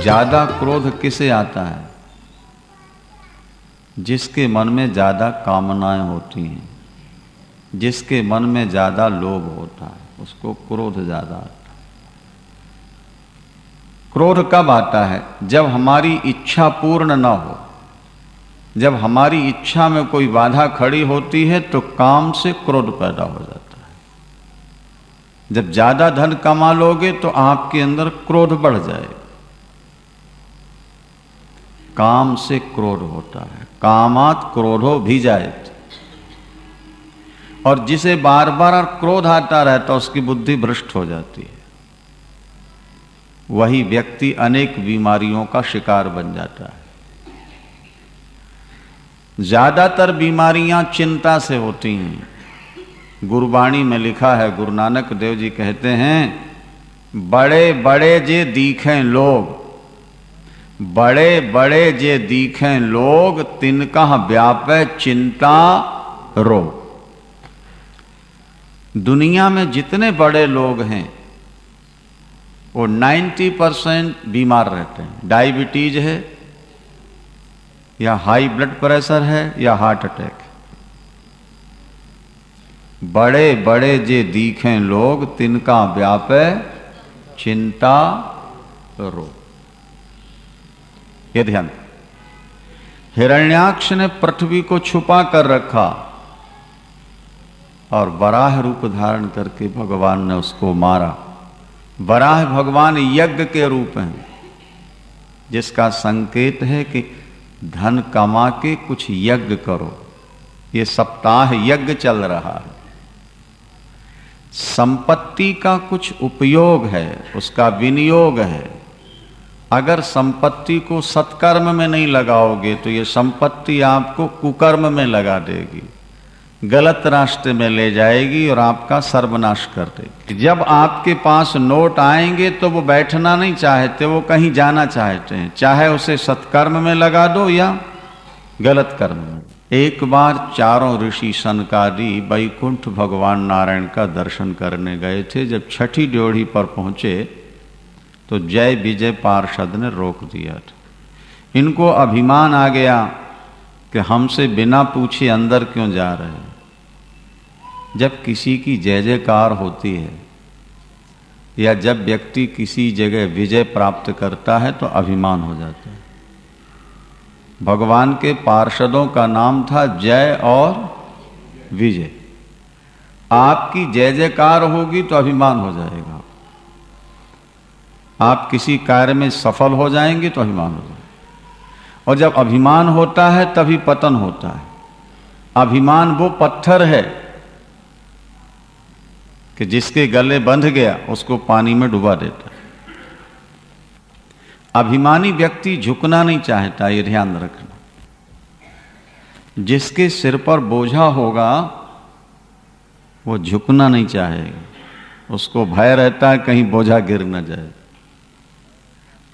ज्यादा क्रोध किसे आता है? जिसके मन में ज्यादा कामनाएं होती हैं, जिसके मन में ज्यादा लोभ होता है, उसको क्रोध ज्यादा आता है। क्रोध कब आता है? जब हमारी इच्छा पूर्ण न हो, जब हमारी इच्छा में कोई बाधा खड़ी होती है तो काम से क्रोध पैदा हो जाता है। जब ज्यादा धन कमा लोगे तो आपके अंदर क्रोध बढ़ जाएगा। काम से क्रोध होता है, कामात क्रोधो भी जायते। और जिसे बार बार क्रोध आता रहता है उसकी बुद्धि भ्रष्ट हो जाती है। वही व्यक्ति अनेक बीमारियों का शिकार बन जाता है। ज्यादातर बीमारियां चिंता से होती हैं। गुरबाणी में लिखा है, गुरु नानक देव जी कहते हैं, बड़े बड़े जे दीखें लोग, बड़े बड़े जे दीखें लोग, तिनका व्यापै चिंता रोग। दुनिया में जितने बड़े लोग हैं वो 90% बीमार रहते हैं। डायबिटीज है या हाई ब्लड प्रेशर है या हार्ट अटैक है। बड़े बड़े जे दीखें लोग, तिनका व्यापै चिंता रोग। ये ध्यान। हिरण्याक्ष ने पृथ्वी को छुपा कर रखा और वराह रूप धारण करके भगवान ने उसको मारा। वराह भगवान यज्ञ के रूप हैं, जिसका संकेत है कि धन कमा के कुछ यज्ञ करो। ये सप्ताह यज्ञ चल रहा है। संपत्ति का कुछ उपयोग है, उसका विनियोग है। अगर संपत्ति को सत्कर्म में नहीं लगाओगे तो ये संपत्ति आपको कुकर्म में लगा देगी, गलत रास्ते में ले जाएगी और आपका सर्वनाश कर देगी। जब आपके पास नोट आएंगे तो वो बैठना नहीं चाहते, वो कहीं जाना चाहते हैं। चाहे उसे सत्कर्म में लगा दो या गलत कर्म में। एक बार चारों ऋषि सनकादि वैकुंठ भगवान नारायण का दर्शन करने गए थे। जब छठी ड्योढ़ी पर पहुंचे तो जय विजय पार्षद ने रोक दिया था। इनको अभिमान आ गया कि हमसे बिना पूछे अंदर क्यों जा रहे हैं। जब किसी की जय जयकार होती है या जब व्यक्ति किसी जगह विजय प्राप्त करता है तो अभिमान हो जाता है। भगवान के पार्षदों का नाम था जय और विजय। आपकी जय जयकार होगी तो अभिमान हो जाएगा। आप किसी कार्य में सफल हो जाएंगे तो अभिमान हो जाएगा। और जब अभिमान होता है तभी पतन होता है। अभिमान वो पत्थर है कि जिसके गले बंध गया उसको पानी में डुबा देता है। अभिमानी व्यक्ति झुकना नहीं चाहता, ये ध्यान रखना। जिसके सिर पर बोझा होगा वो झुकना नहीं चाहेगा, उसको भय रहता है कहीं बोझा गिर न जाए।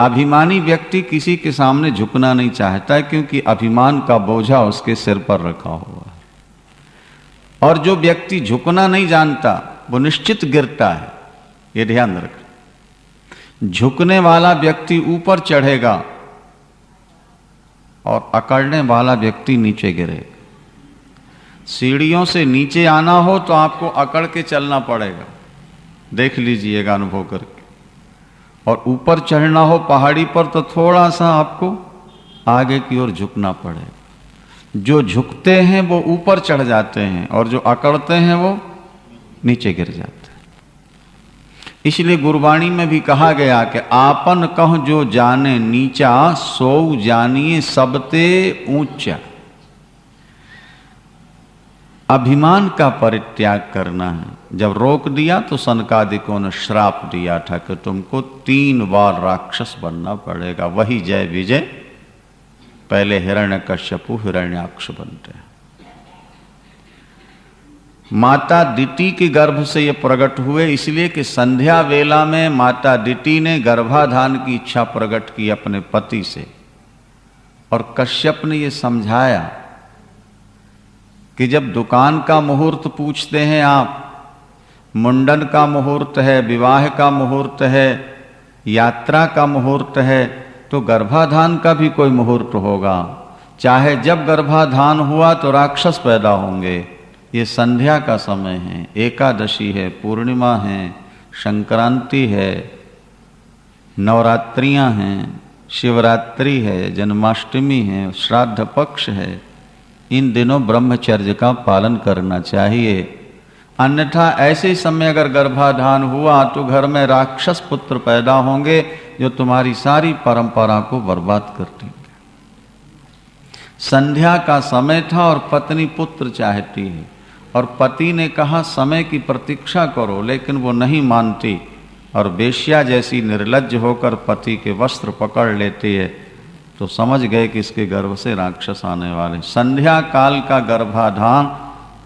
अभिमानी व्यक्ति किसी के सामने झुकना नहीं चाहता है क्योंकि अभिमान का बोझा उसके सिर पर रखा हुआ है। और जो व्यक्ति झुकना नहीं जानता वो निश्चित गिरता है, ये ध्यान रखना। झुकने वाला व्यक्ति ऊपर चढ़ेगा और अकड़ने वाला व्यक्ति नीचे गिरेगा। सीढ़ियों से नीचे आना हो तो आपको अकड़ के चलना पड़ेगा, देख लीजिएगा अनुभव करके। और ऊपर चढ़ना हो पहाड़ी पर तो थोड़ा सा आपको आगे की ओर झुकना पड़ेगा। जो झुकते हैं वो ऊपर चढ़ जाते हैं और जो अकड़ते हैं वो नीचे गिर जाते हैं। इसलिए गुरबाणी में भी कहा गया कि आपन कह जो जाने नीचा, सो जानिए सबते ऊंचा। अभिमान का परित्याग करना है। जब रोक दिया तो सनकादिकों ने श्राप दिया था कि तुमको 3 बार राक्षस बनना पड़ेगा। वही जय विजय पहले हिरण्यकश्यपु हिरण्याक्ष बनते हैं। माता दिति के गर्भ से ये प्रकट हुए, इसलिए कि संध्या वेला में माता दिति ने गर्भाधान की इच्छा प्रकट की अपने पति से। और कश्यप ने ये समझाया कि जब दुकान का मुहूर्त पूछते हैं आप, मुंडन का मुहूर्त है, विवाह का मुहूर्त है, यात्रा का मुहूर्त है, तो गर्भाधान का भी कोई मुहूर्त होगा। चाहे जब गर्भाधान हुआ तो राक्षस पैदा होंगे। ये संध्या का समय है, एकादशी है, पूर्णिमा है, संक्रांति है, नवरात्रियां हैं, शिवरात्रि है, जन्माष्टमी है, श्राद्ध पक्ष है। इन दिनों ब्रह्मचर्य का पालन करना चाहिए। अन्यथा ऐसे समय अगर गर्भाधान हुआ तो घर में राक्षस पुत्र पैदा होंगे जो तुम्हारी सारी परंपरा को बर्बाद कर देंगे। संध्या का समय था और पत्नी पुत्र चाहती है और पति ने कहा समय की प्रतीक्षा करो, लेकिन वो नहीं मानती और वेश्या जैसी निर्लज्ज होकर पति के वस्त्र पकड़ लेती है। तो समझ गए कि इसके गर्भ से राक्षस आने वाले। संध्या काल का गर्भाधान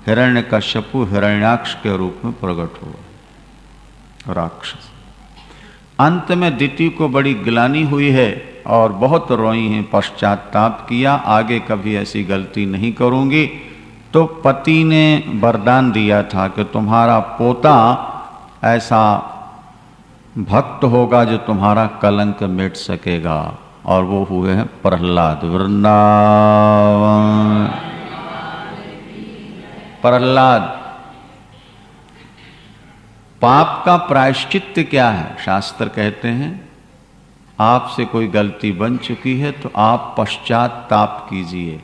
हिरण्यकश्यपु हिरण्याक्ष के रूप में प्रकट हुआ राक्षस। अंत में दिति को बड़ी ग्लानि हुई है और बहुत रोई है, पश्चाताप किया, आगे कभी ऐसी गलती नहीं करूंगी। तो पति ने वरदान दिया था कि तुम्हारा पोता ऐसा भक्त होगा जो तुम्हारा कलंक मिट सकेगा, और वो हुए हैं प्रहलाद। वृंदावन प्रहलाद। पाप का प्रायश्चित्त क्या है? शास्त्र कहते हैं आपसे कोई गलती बन चुकी है तो आप पश्चाताप कीजिए,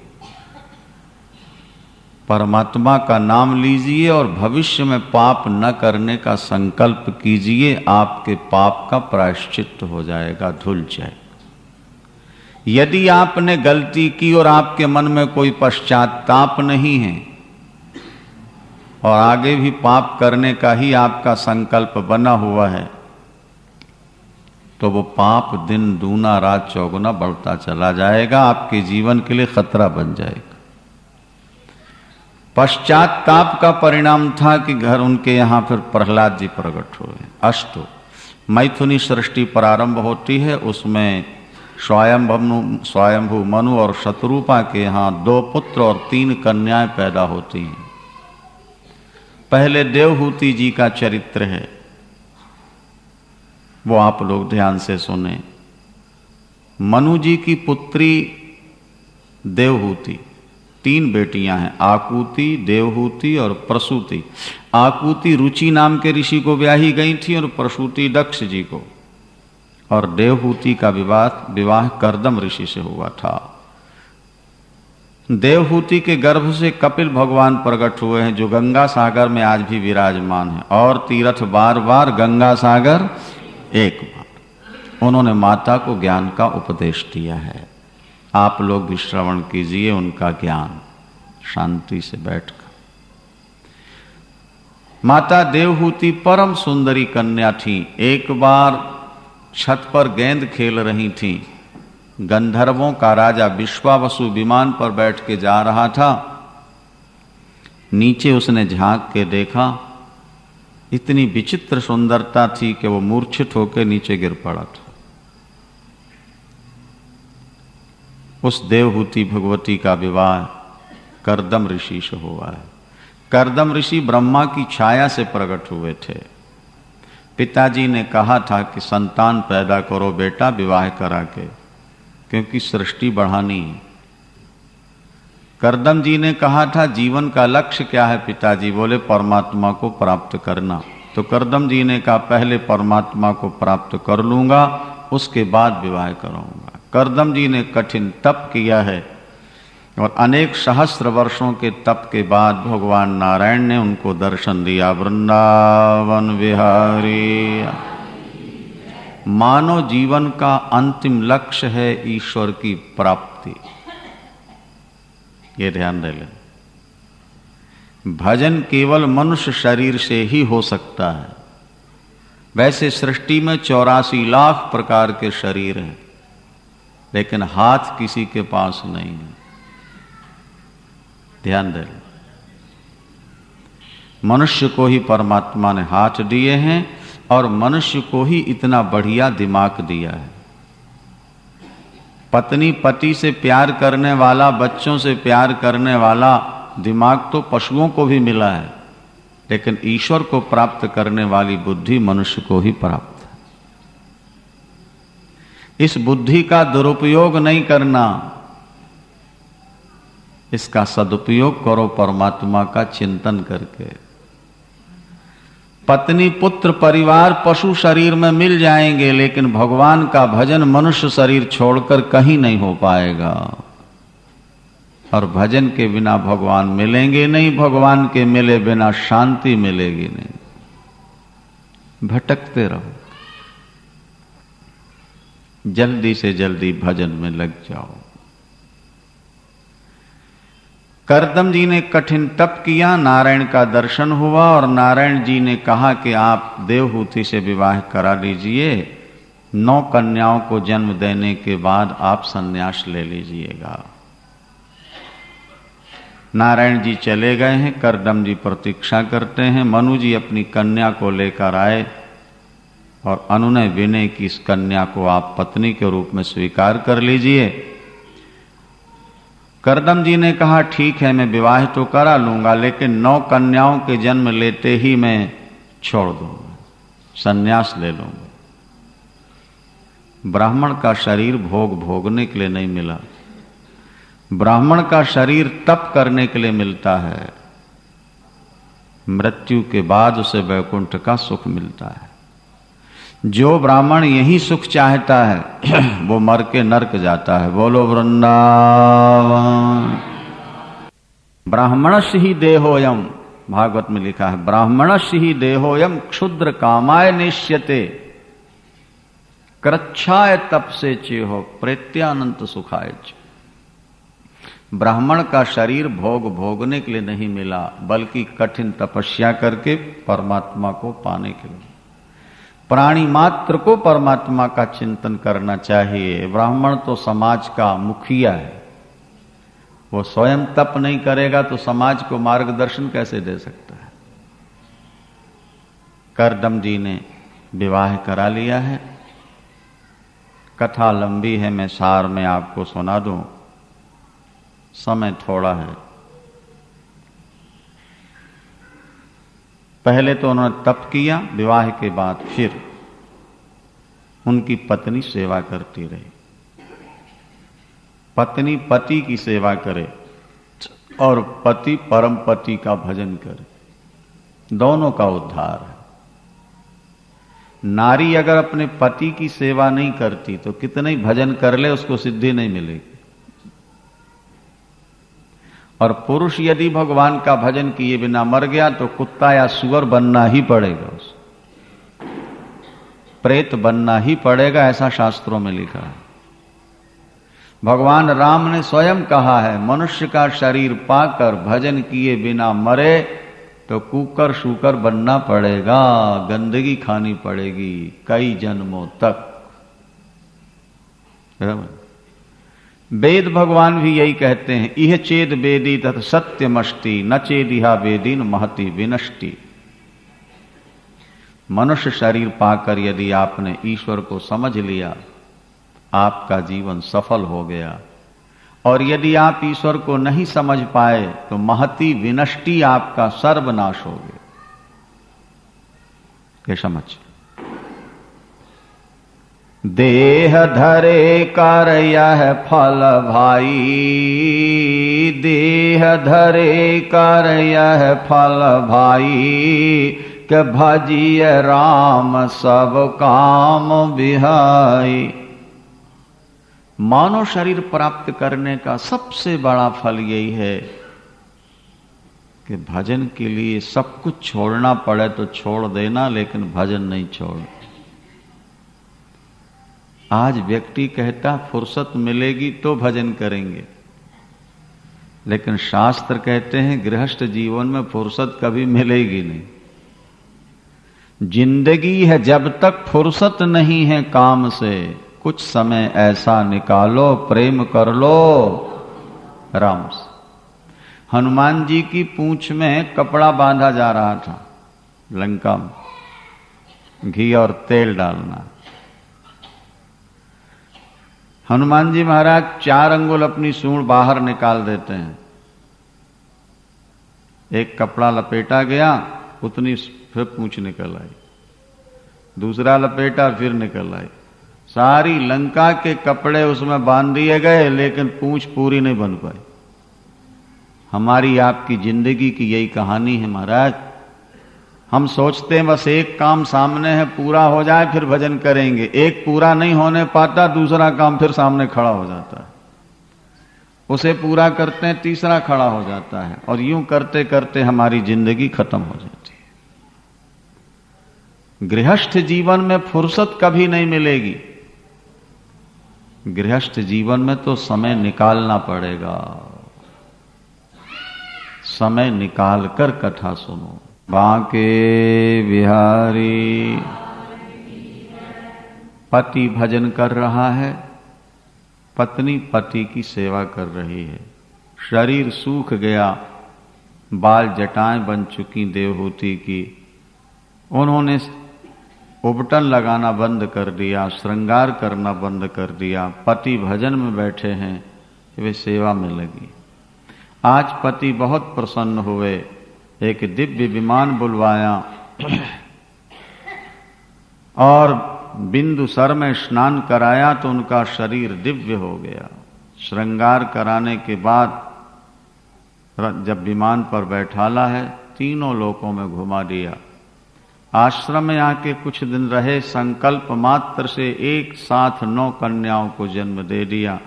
परमात्मा का नाम लीजिए और भविष्य में पाप न करने का संकल्प कीजिए। आपके पाप का प्रायश्चित्त हो जाएगा, धुल जाए। यदि आपने गलती की और आपके मन में कोई पश्चाताप नहीं है और आगे भी पाप करने का ही आपका संकल्प बना हुआ है, तो वो पाप दिन दूना रात चौगुना बढ़ता चला जाएगा, आपके जीवन के लिए खतरा बन जाएगा। पश्चाताप का परिणाम था कि घर उनके यहां फिर प्रहलाद जी प्रकट हुए। अष्टो मैथुनी सृष्टि प्रारंभ होती है, उसमें स्वयंभू मनु और शत्रुपा के यहां 2 पुत्र और 3 कन्याएं पैदा होती हैं। पहले देवहूति जी का चरित्र है, वो आप लोग ध्यान से सुने। मनु जी की पुत्री देवहूति, 3 बेटियां हैं, आकुति, देवहूति और प्रसूति। आकुति रुचि नाम के ऋषि को ब्याही गई थी और प्रसूति दक्ष जी को, और देवहूति का विवाह कर्दम ऋषि से हुआ था। देवहूति के गर्भ से कपिल भगवान प्रकट हुए हैं, जो गंगा सागर में आज भी विराजमान है। और तीर्थ बार बार, गंगा सागर एक बार। उन्होंने माता को ज्ञान का उपदेश दिया है। आप लोग भी श्रवण कीजिए उनका ज्ञान शांति से बैठकर। माता देवहूति परम सुंदरी कन्या थी। एक बार छत पर गेंद खेल रही थी। गंधर्वों का राजा विश्वावसु विमान पर बैठ के जा रहा था। नीचे उसने झांक के देखा, इतनी विचित्र सुंदरता थी कि वो मूर्छित होकर नीचे गिर पड़ा था। उस देवहूति भगवती का विवाह कर्दम ऋषि से हुआ है। कर्दम ऋषि ब्रह्मा की छाया से प्रकट हुए थे। पिताजी ने कहा था कि संतान पैदा करो बेटा, विवाह करा के, क्योंकि सृष्टि बढ़ानी है। कर्दम जी ने कहा था जीवन का लक्ष्य क्या है पिताजी? बोले परमात्मा को प्राप्त करना। तो कर्दम जी ने कहा पहले परमात्मा को प्राप्त कर लूंगा, उसके बाद विवाह करूंगा। कर्दम जी ने कठिन तप किया है और अनेक सहस्त्र वर्षों के तप के बाद भगवान नारायण ने उनको दर्शन दिया। वृंदावन विहारी। मानव जीवन का अंतिम लक्ष्य है ईश्वर की प्राप्ति, ये ध्यान दे लें। भजन केवल मनुष्य शरीर से ही हो सकता है। वैसे सृष्टि में 84 लाख प्रकार के शरीर हैं, लेकिन हाथ किसी के पास नहीं है। ध्यान दे लें। मनुष्य को ही परमात्मा ने हाथ दिए हैं और मनुष्य को ही इतना बढ़िया दिमाग दिया है। पत्नी पति से प्यार करने वाला, बच्चों से प्यार करने वाला दिमाग तो पशुओं को भी मिला है, लेकिन ईश्वर को प्राप्त करने वाली बुद्धि मनुष्य को ही प्राप्त है। इस बुद्धि का दुरुपयोग नहीं करना, इसका सदुपयोग करो परमात्मा का चिंतन करके। पत्नी, पुत्र, परिवार, पशु शरीर में मिल जाएंगे, लेकिन भगवान का भजन मनुष्य शरीर छोड़कर कहीं नहीं हो पाएगा। और भजन के बिना भगवान मिलेंगे नहीं, भगवान के मिले बिना शांति मिलेगी नहीं। भटकते रहो, जल्दी से जल्दी भजन में लग जाओ। करदम जी ने कठिन तप किया, नारायण का दर्शन हुआ और नारायण जी ने कहा कि आप देवहूति से विवाह करा लीजिए, 9 कन्याओं को जन्म देने के बाद आप संन्यास ले लीजिएगा। नारायण जी चले गए हैं, करदम जी प्रतीक्षा करते हैं। मनु जी अपनी कन्या को लेकर आए और अनुनय विनय की इस कन्या को आप पत्नी के रूप में स्वीकार कर लीजिए। करदम जी ने कहा ठीक है, मैं विवाह तो करा लूंगा, लेकिन 9 कन्याओं के जन्म लेते ही मैं छोड़ दूंगा, संन्यास ले लूंगा। ब्राह्मण का शरीर भोग भोगने के लिए नहीं मिला, ब्राह्मण का शरीर तप करने के लिए मिलता है। मृत्यु के बाद उसे वैकुंठ का सुख मिलता है। जो ब्राह्मण यही सुख चाहता है वो मर के नरक जाता है। बोलो वृंदावन। ब्राह्मणस्य ही देहोयम, भागवत में लिखा है, ब्राह्मणस्य ही देहोयम क्षुद्र कामाय निश्यते कृच्छाय तप से चेहो प्रेत्यानंत सुखाय। ब्राह्मण का शरीर भोग भोगने के लिए नहीं मिला, बल्कि कठिन तपस्या करके परमात्मा को पाने के लिए। प्राणी मात्र को परमात्मा का चिंतन करना चाहिए। ब्राह्मण तो समाज का मुखिया है, वो स्वयं तप नहीं करेगा तो समाज को मार्गदर्शन कैसे दे सकता है। करदम जी ने विवाह करा लिया है। कथा लंबी है, मैं सार में आपको सुना दूं, समय थोड़ा है। पहले तो उन्होंने तप किया, विवाह के बाद फिर उनकी पत्नी सेवा करती रही। पत्नी पति की सेवा करे और पति परम पति का भजन करे, दोनों का उद्धार है। नारी अगर अपने पति की सेवा नहीं करती तो कितने ही भजन कर ले उसको सिद्धि नहीं मिलेगी। और पुरुष यदि भगवान का भजन किए बिना मर गया तो कुत्ता या सुअर बनना ही पड़ेगा, उसे प्रेत बनना ही पड़ेगा, ऐसा शास्त्रों में लिखा है। भगवान राम ने स्वयं कहा है, मनुष्य का शरीर पाकर भजन किए बिना मरे तो कुकर शुकर बनना पड़ेगा, गंदगी खानी पड़ेगी कई जन्मों तक। वेद भगवान भी यही कहते हैं, इह चेद वेदी तत् सत्यमष्टि न चेदिहा वेदीन महति विनष्टि। मनुष्य शरीर पाकर यदि आपने ईश्वर को समझ लिया, आपका जीवन सफल हो गया। और यदि आप ईश्वर को नहीं समझ पाए तो महति विनष्टि, आपका सर्वनाश हो गया। ये समझ। देह धरे कर यह फल भाई, देह धरे कर यह फल भाई, के भजिय राम सब काम बिहाई। मानव शरीर प्राप्त करने का सबसे बड़ा फल यही है कि भजन के लिए सब कुछ छोड़ना पड़े तो छोड़ देना, लेकिन भजन नहीं छोड़। आज व्यक्ति कहता फुर्सत मिलेगी तो भजन करेंगे, लेकिन शास्त्र कहते हैं गृहस्थ जीवन में फुर्सत कभी मिलेगी नहीं। जिंदगी है जब तक फुर्सत नहीं है काम से, कुछ समय ऐसा निकालो प्रेम कर लो राम से। हनुमान जी की पूंछ में कपड़ा बांधा जा रहा था, लंका में घी और तेल डालना। हनुमान जी महाराज 4 अंगुल अपनी सूंड बाहर निकाल देते हैं। एक कपड़ा लपेटा गया, उतनी फिर पूंछ निकल आई, दूसरा लपेटा फिर निकल आई, सारी लंका के कपड़े उसमें बांध दिए गए, लेकिन पूंछ पूरी नहीं बन पाई। हमारी आपकी जिंदगी की यही कहानी है महाराज। हम सोचते हैं बस एक काम सामने है, पूरा हो जाए फिर भजन करेंगे। एक पूरा नहीं होने पाता, दूसरा काम फिर सामने खड़ा हो जाता है, उसे पूरा करते हैं, तीसरा खड़ा हो जाता है, और यूं करते करते हमारी जिंदगी खत्म हो जाती है। गृहस्थ जीवन में फुर्सत कभी नहीं मिलेगी। गृहस्थ जीवन में तो समय निकालना पड़ेगा। समय निकाल कर कथा सुनो। बांके बिहारी पति भजन कर रहा है, पत्नी पति की सेवा कर रही है। शरीर सूख गया, बाल जटाएं बन चुकी देवहूति की, उन्होंने उबटन लगाना बंद कर दिया, श्रृंगार करना बंद कर दिया। पति भजन में बैठे हैं, वे सेवा में लगी। आज पति बहुत प्रसन्न हुए, एक दिव्य विमान बुलवाया और बिंदुसर में स्नान कराया तो उनका शरीर दिव्य हो गया। श्रृंगार कराने के बाद जब विमान पर बैठाला है, तीनों लोकों में घुमा दिया। आश्रम में आके कुछ दिन रहे, संकल्प मात्र से एक साथ 9 कन्याओं को जन्म दे दिया।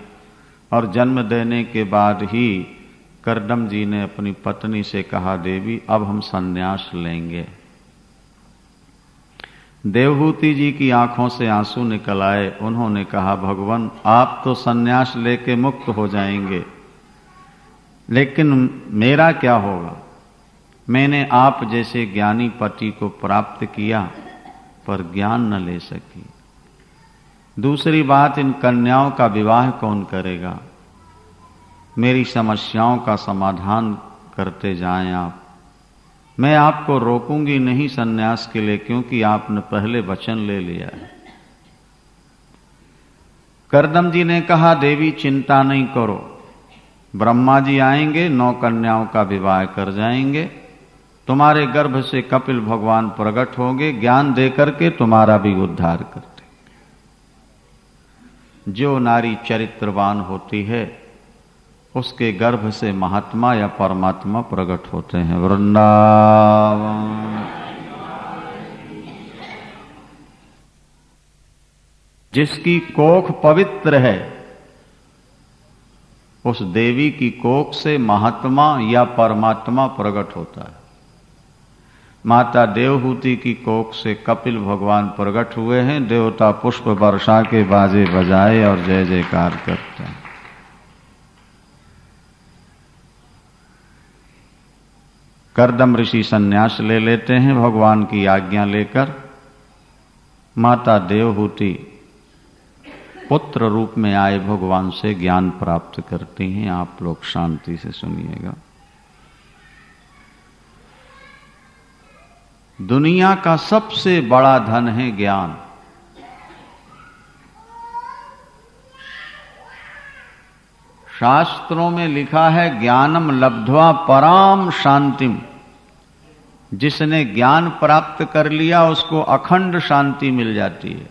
और जन्म देने के बाद ही करदम जी ने अपनी पत्नी से कहा, देवी अब हम संन्यास लेंगे। देवहूति जी की आंखों से आंसू निकल आए। उन्होंने कहा, भगवान आप तो संन्यास लेके मुक्त हो जाएंगे, लेकिन मेरा क्या होगा? मैंने आप जैसे ज्ञानी पति को प्राप्त किया पर ज्ञान न ले सकी। दूसरी बात, इन कन्याओं का विवाह कौन करेगा? मेरी समस्याओं का समाधान करते जाएं आप। मैं आपको रोकूंगी नहीं सन्यास के लिए, क्योंकि आपने पहले वचन ले लिया है। करदम जी ने कहा, देवी चिंता नहीं करो, ब्रह्मा जी आएंगे, 9 कन्याओं का विवाह कर जाएंगे, तुम्हारे गर्भ से कपिल भगवान प्रकट होंगे, ज्ञान देकर के तुम्हारा भी उद्धार करते। जो नारी चरित्रवान होती है उसके गर्भ से महात्मा या परमात्मा प्रकट होते हैं। वृंदावन। जिसकी कोख पवित्र है उस देवी की कोख से महात्मा या परमात्मा प्रकट होता है। माता देवहूति की कोख से कपिल भगवान प्रकट हुए हैं। देवता पुष्प वर्षा के बाजे बजाए और जय जयकार करते हैं। करदम ऋषि संन्यास ले लेते हैं भगवान की आज्ञा लेकर। माता देवहूति पुत्र रूप में आए भगवान से ज्ञान प्राप्त करती हैं। आप लोग शांति से सुनिएगा। दुनिया का सबसे बड़ा धन है ज्ञान। शास्त्रों में लिखा है, ज्ञानम लब्ध्वा पराम शांतिम। जिसने ज्ञान प्राप्त कर लिया उसको अखंड शांति मिल जाती है।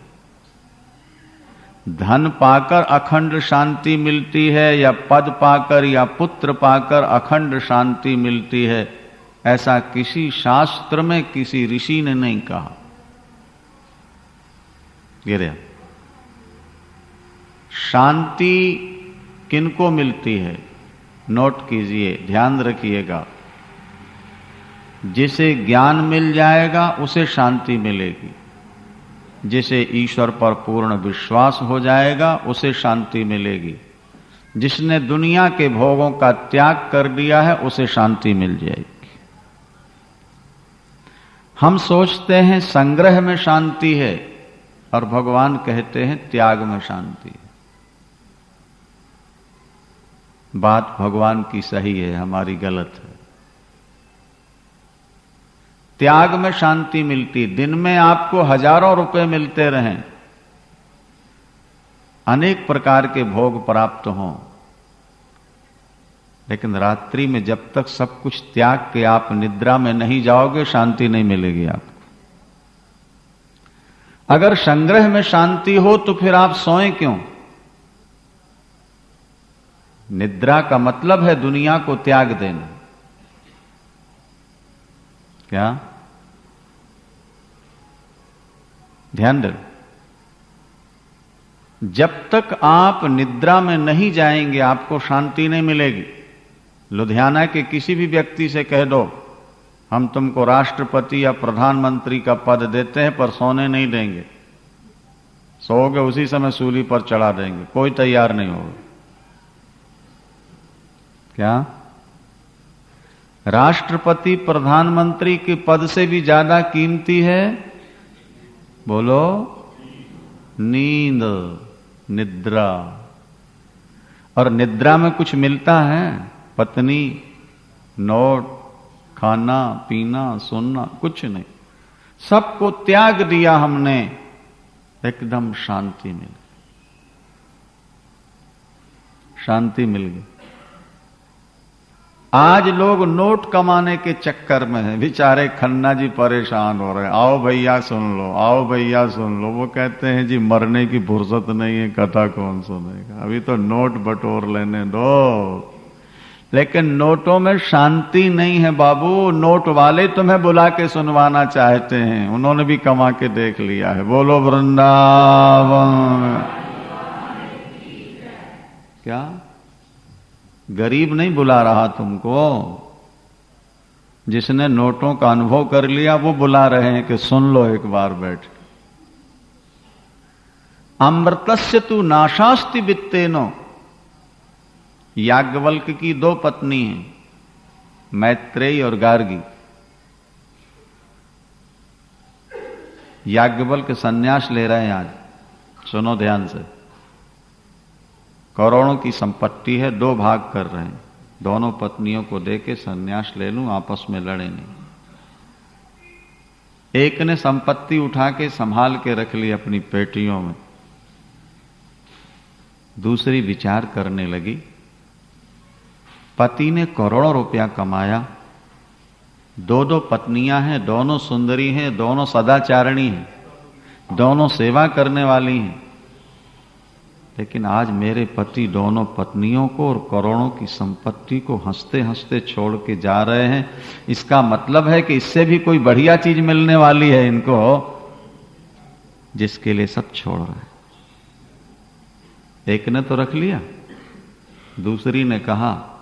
धन पाकर अखंड शांति मिलती है या पद पाकर या पुत्र पाकर अखंड शांति मिलती है, ऐसा किसी शास्त्र में किसी ऋषि ने नहीं कहा। गिरे शांति किनको मिलती है? नोट कीजिए, ध्यान रखिएगा। जिसे ज्ञान मिल जाएगा उसे शांति मिलेगी। जिसे ईश्वर पर पूर्ण विश्वास हो जाएगा उसे शांति मिलेगी। जिसने दुनिया के भोगों का त्याग कर दिया है उसे शांति मिल जाएगी। हम सोचते हैं संग्रह में शांति है और भगवान कहते हैं त्याग में शांति है। बात भगवान की सही है, हमारी गलत है। त्याग में शांति मिलती। दिन में आपको हजारों रुपए मिलते रहें, अनेक प्रकार के भोग प्राप्त हों, लेकिन रात्रि में जब तक सब कुछ त्याग के आप निद्रा में नहीं जाओगे शांति नहीं मिलेगी आपको। अगर संग्रह में शांति हो तो फिर आप सोएं क्यों? निद्रा का मतलब है दुनिया को त्याग देना। क्या? ध्यान दो, जब तक आप निद्रा में नहीं जाएंगे आपको शांति नहीं मिलेगी। लुधियाना के किसी भी व्यक्ति से कह दो हम तुमको राष्ट्रपति या प्रधानमंत्री का पद देते हैं पर सोने नहीं देंगे, सोओगे उसी समय सूली पर चढ़ा देंगे, कोई तैयार नहीं होगा। क्या? राष्ट्रपति प्रधानमंत्री के पद से भी ज्यादा कीमती है, बोलो, नींद, निद्रा। और निद्रा में कुछ मिलता है? पत्नी, नोट, खाना पीना, सुनना, कुछ नहीं। सबको त्याग दिया हमने, एकदम शांति मिल गई, शांति मिल गई। आज लोग नोट कमाने के चक्कर में हैं, बेचारे खन्ना जी परेशान हो रहे हैं, आओ भैया सुन लो, आओ भैया सुन लो। वो कहते हैं जी मरने की फुर्सत नहीं है, कथा कौन सुनेगा, अभी तो नोट बटोर लेने दो। लेकिन नोटों में शांति नहीं है बाबू, नोट वाले तुम्हें बुला के सुनवाना चाहते हैं, उन्होंने भी कमा के देख लिया है। बोलो वृंदावन। क्या? गरीब नहीं बुला रहा तुमको, जिसने नोटों का अनुभव कर लिया वो बुला रहे हैं कि सुन लो एक बार बैठ। अमृतस्य तु नाशास्ति वित्तेनो। याज्ञवल्क्य की दो पत्नी हैं, मैत्रेयी और गार्गी। याज्ञवल्क्य संन्यास ले रहे हैं आज, सुनो ध्यान से। करोड़ों की संपत्ति है, दो भाग कर रहे हैं, दोनों पत्नियों को देके संन्यास ले लूं, आपस में लड़े नहीं। एक ने संपत्ति उठा के संभाल के रख ली अपनी पेटियों में, दूसरी विचार करने लगी। पति ने करोड़ों रुपया कमाया, दो दो पत्नियां हैं, दोनों सुंदरी हैं, दोनों सदाचारिणी हैं, दोनों सेवा करने वाली हैं। लेकिन आज मेरे पति दोनों पत्नियों को और करोड़ों की संपत्ति को हंसते हंसते छोड़ के जा रहे हैं। इसका मतलब है कि इससे भी कोई बढ़िया चीज मिलने वाली है इनको, जिसके लिए सब छोड़ रहे हैं। एक ने तो रख लिया, दूसरी ने कहा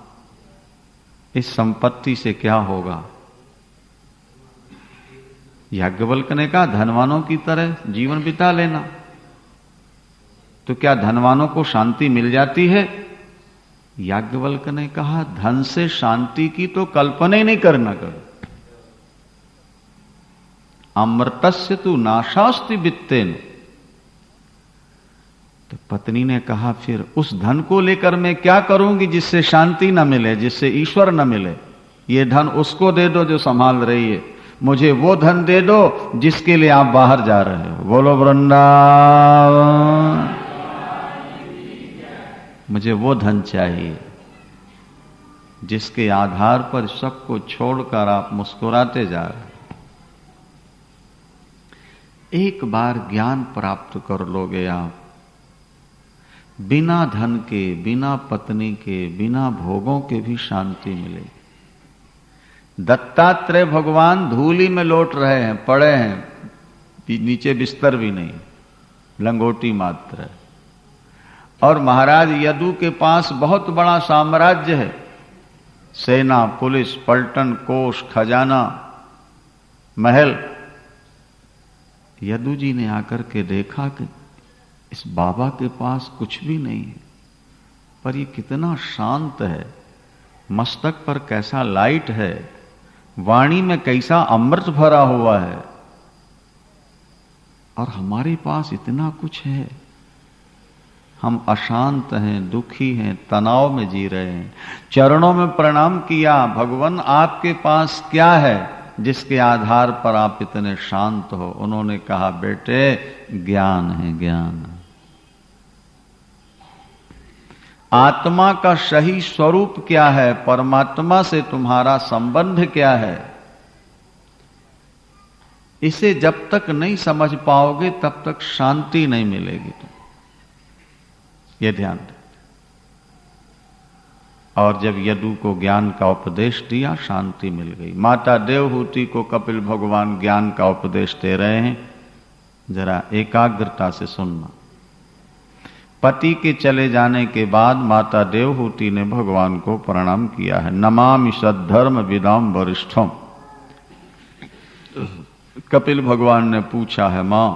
इस संपत्ति से क्या होगा। याज्ञवल्क्य ने कहा धनवानों की तरह जीवन बिता लेना। तो क्या धनवानों को शांति मिल जाती है? याज्ञवल्क्य ने कहा धन से शांति की तो कल्पना ही नहीं करना करो। अमृतस्य तु नाशास्ति वित्तेन। तो पत्नी ने कहा फिर उस धन को लेकर मैं क्या करूंगी जिससे शांति न मिले, जिससे ईश्वर न मिले। ये धन उसको दे दो जो संभाल रही है, मुझे वो धन दे दो जिसके लिए आप बाहर जा रहे हो। बोलो वृंदावन। मुझे वो धन चाहिए जिसके आधार पर सबको छोड़कर आप मुस्कुराते जा रहे हैं। एक बार ज्ञान प्राप्त कर लोगे आप, बिना धन के, बिना पत्नी के, बिना भोगों के भी शांति मिलेगी। दत्तात्रेय भगवान धूली में लौट रहे हैं, पड़े हैं, नीचे बिस्तर भी नहीं, लंगोटी मात्र है। और महाराज यदु के पास बहुत बड़ा साम्राज्य है, सेना, पुलिस, पलटन, कोष, खजाना, महल। यदु जी ने आकर के देखा कि इस बाबा के पास कुछ भी नहीं है, पर ये कितना शांत है, मस्तक पर कैसा लाइट है, वाणी में कैसा अमृत भरा हुआ है, और हमारे पास इतना कुछ है। हम अशांत हैं, दुखी हैं, तनाव में जी रहे हैं। चरणों में प्रणाम किया, भगवान आपके पास क्या है जिसके आधार पर आप इतने शांत हो? उन्होंने कहा बेटे ज्ञान है, ज्ञान। आत्मा का सही स्वरूप क्या है, परमात्मा से तुम्हारा संबंध क्या है, इसे जब तक नहीं समझ पाओगे तब तक शांति नहीं मिलेगी तुम, ये ध्यान रखना। और जब यदु को ज्ञान का उपदेश दिया, शांति मिल गई। माता देवहूति को कपिल भगवान ज्ञान का उपदेश दे रहे हैं, जरा एकाग्रता से सुनना। पति के चले जाने के बाद माता देवहूति ने भगवान को प्रणाम किया है। नमामि सद्धर्म विदाम वरिष्ठम। कपिल भगवान ने पूछा है, मां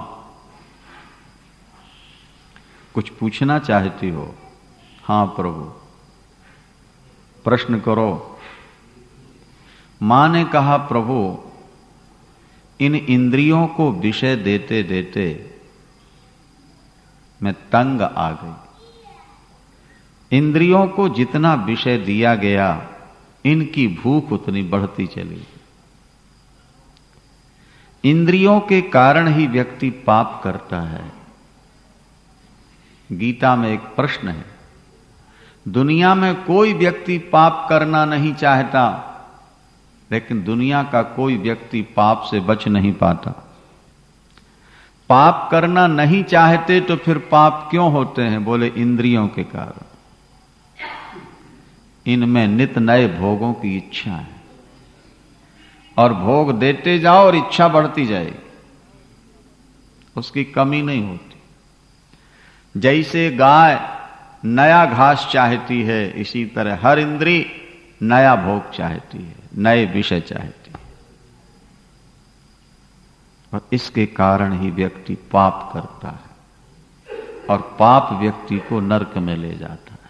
कुछ पूछना चाहती हो? हां प्रभु, प्रश्न करो। मां ने कहा, प्रभु इन इंद्रियों को विषय देते देते मैं तंग आ गई। इंद्रियों को जितना विषय दिया गया, इनकी भूख उतनी बढ़ती चली। इंद्रियों के कारण ही व्यक्ति पाप करता है। गीता में एक प्रश्न है, दुनिया में कोई व्यक्ति पाप करना नहीं चाहता, लेकिन दुनिया का कोई व्यक्ति पाप से बच नहीं पाता। पाप करना नहीं चाहते तो फिर पाप क्यों होते हैं? बोले इंद्रियों के कारण। इनमें नित नए भोगों की इच्छा है, और भोग देते जाओ और इच्छा बढ़ती जाएगी, उसकी कमी नहीं होती। जैसे गाय नया घास चाहती है, इसी तरह हर इंद्री नया भोग चाहती है, नए विषय चाहती है। और इसके कारण ही व्यक्ति पाप करता है, और पाप व्यक्ति को नरक में ले जाता है,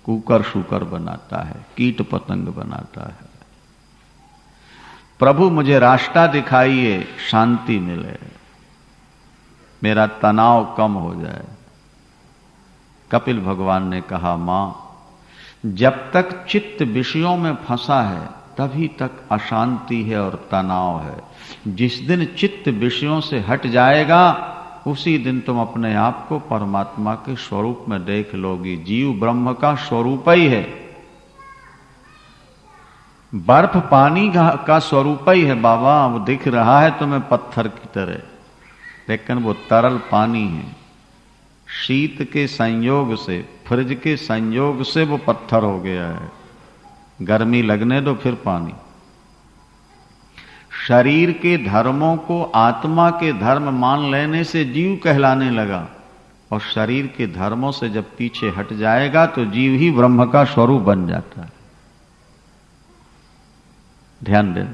कुकर शुकर बनाता है, कीट पतंग बनाता है। प्रभु मुझे रास्ता दिखाइए, शांति मिले, मेरा तनाव कम हो जाए। कपिल भगवान ने कहा, मां जब तक चित्त विषयों में फंसा है तभी तक अशांति है और तनाव है। जिस दिन चित्त विषयों से हट जाएगा, उसी दिन तुम अपने आप को परमात्मा के स्वरूप में देख लोगी। जीव ब्रह्म का स्वरूप ही है। बर्फ पानी का स्वरूप ही है बाबा, वो दिख रहा है तुम्हें पत्थर की तरह, लेकिन वो तरल पानी है। शीत के संयोग से, फ्रिज के संयोग से वो पत्थर हो गया है। गर्मी लगने दो फिर पानी। शरीर के धर्मों को आत्मा के धर्म मान लेने से जीव कहलाने लगा, और शरीर के धर्मों से जब पीछे हट जाएगा तो जीव ही ब्रह्म का स्वरूप बन जाता है। ध्यान दें।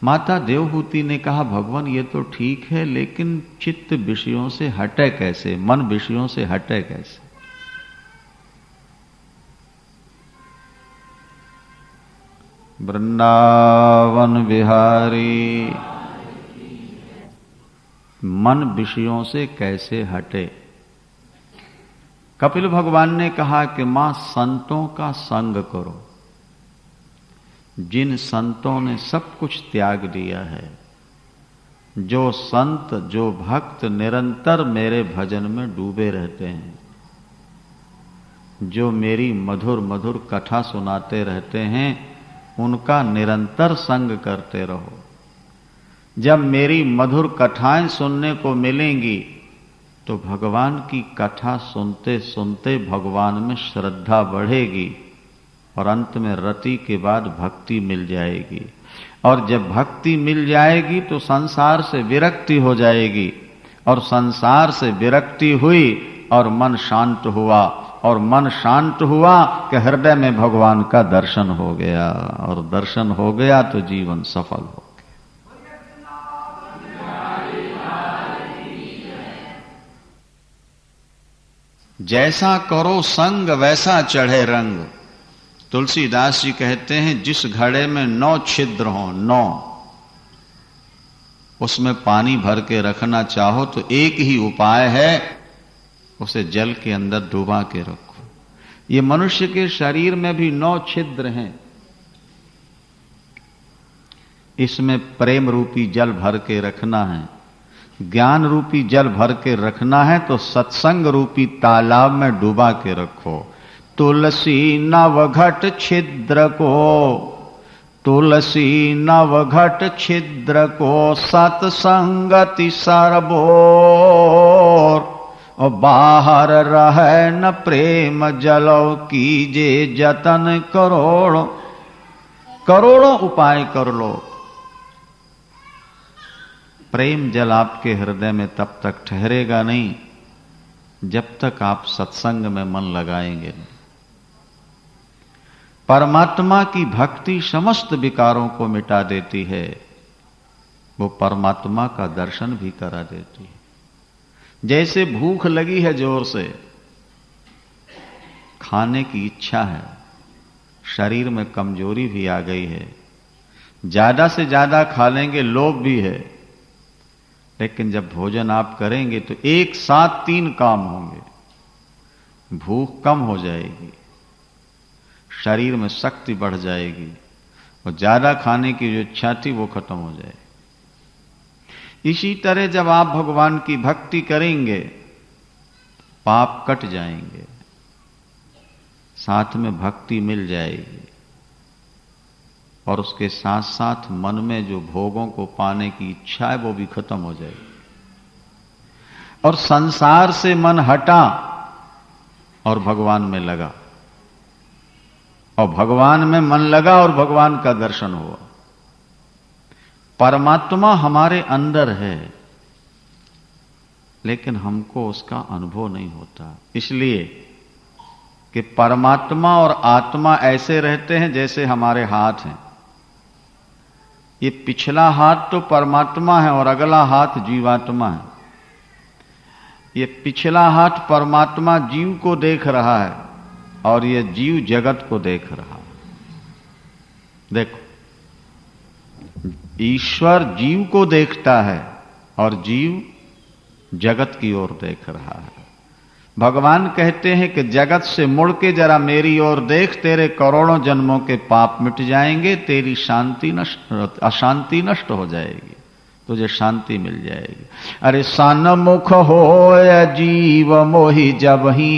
माता देवहूति ने कहा, भगवान ये तो ठीक है, लेकिन चित्त विषयों से हटे कैसे, मन विषयों से हटे कैसे? वृंदावन बिहारी मन विषयों से कैसे हटे? कपिल भगवान ने कहा कि मां संतों का संग करो। जिन संतों ने सब कुछ त्याग दिया है, जो संत जो भक्त निरंतर मेरे भजन में डूबे रहते हैं, जो मेरी मधुर मधुर कथा सुनाते रहते हैं, उनका निरंतर संग करते रहो। जब मेरी मधुर कथाएं सुनने को मिलेंगी तो भगवान की कथा सुनते सुनते भगवान में श्रद्धा बढ़ेगी, और अंत में रति के बाद भक्ति मिल जाएगी। और जब भक्ति मिल जाएगी तो संसार से विरक्ति हो जाएगी, और संसार से विरक्ति हुई और मन शांत हुआ, और मन शांत हुआ कि हृदय में भगवान का दर्शन हो गया, और दर्शन हो गया तो जीवन सफल हो गया। जैसा करो संग वैसा चढ़े रंग। तुलसीदास जी कहते हैं, जिस घड़े में 9 छिद्र हों, 9, उसमें पानी भर के रखना चाहो तो एक ही उपाय है, उसे जल के अंदर डुबा के रखो। ये मनुष्य के शरीर में भी 9 छिद्र हैं। इसमें प्रेम रूपी जल भर के रखना है, ज्ञान रूपी जल भर के रखना है, तो सत्संग रूपी तालाब में डुबा के रखो। तुलसी नवघट छिद्र को तुलसी नवघट छिद्र को सत्संगति सरबोर, और बाहर रहे न प्रेम जलो कीजे जतन करोड़ों। करोड़ों उपाय कर लो, प्रेम जल आपके हृदय में तब तक ठहरेगा नहीं जब तक आप सत्संग में मन लगाएंगे नहीं। परमात्मा की भक्ति समस्त विकारों को मिटा देती है, वो परमात्मा का दर्शन भी करा देती है। जैसे भूख लगी है जोर से, खाने की इच्छा है, शरीर में कमजोरी भी आ गई है, ज्यादा से ज्यादा खा लेंगे, लोभ भी है, लेकिन जब भोजन आप करेंगे तो एक साथ 3 काम होंगे। भूख कम हो जाएगी, शरीर में शक्ति बढ़ जाएगी, और ज्यादा खाने की जो इच्छा थी वो खत्म हो जाएगी। इसी तरह जब आप भगवान की भक्ति करेंगे, पाप कट जाएंगे, साथ में भक्ति मिल जाएगी, और उसके साथ साथ मन में जो भोगों को पाने की इच्छा है वो भी खत्म हो जाएगी, और संसार से मन हटा और भगवान में लगा, और भगवान में मन लगा और भगवान का दर्शन हुआ। परमात्मा हमारे अंदर है, लेकिन हमको उसका अनुभव नहीं होता, इसलिए कि परमात्मा और आत्मा ऐसे रहते हैं जैसे हमारे हाथ हैं। ये पिछला हाथ तो परमात्मा है और अगला हाथ जीवात्मा है। ये पिछला हाथ परमात्मा जीव को देख रहा है और ये जीव जगत को देख रहा है। देखो, ईश्वर जीव को देखता है और जीव जगत की ओर देख रहा है। भगवान कहते हैं कि जगत से मुड़ के जरा मेरी ओर देख, तेरे करोड़ों जन्मों के पाप मिट जाएंगे, तेरी अशांति नष्ट हो जाएगी, तुझे शांति मिल जाएगी। अरे सन्मुख होय जीव मोहि जबहि,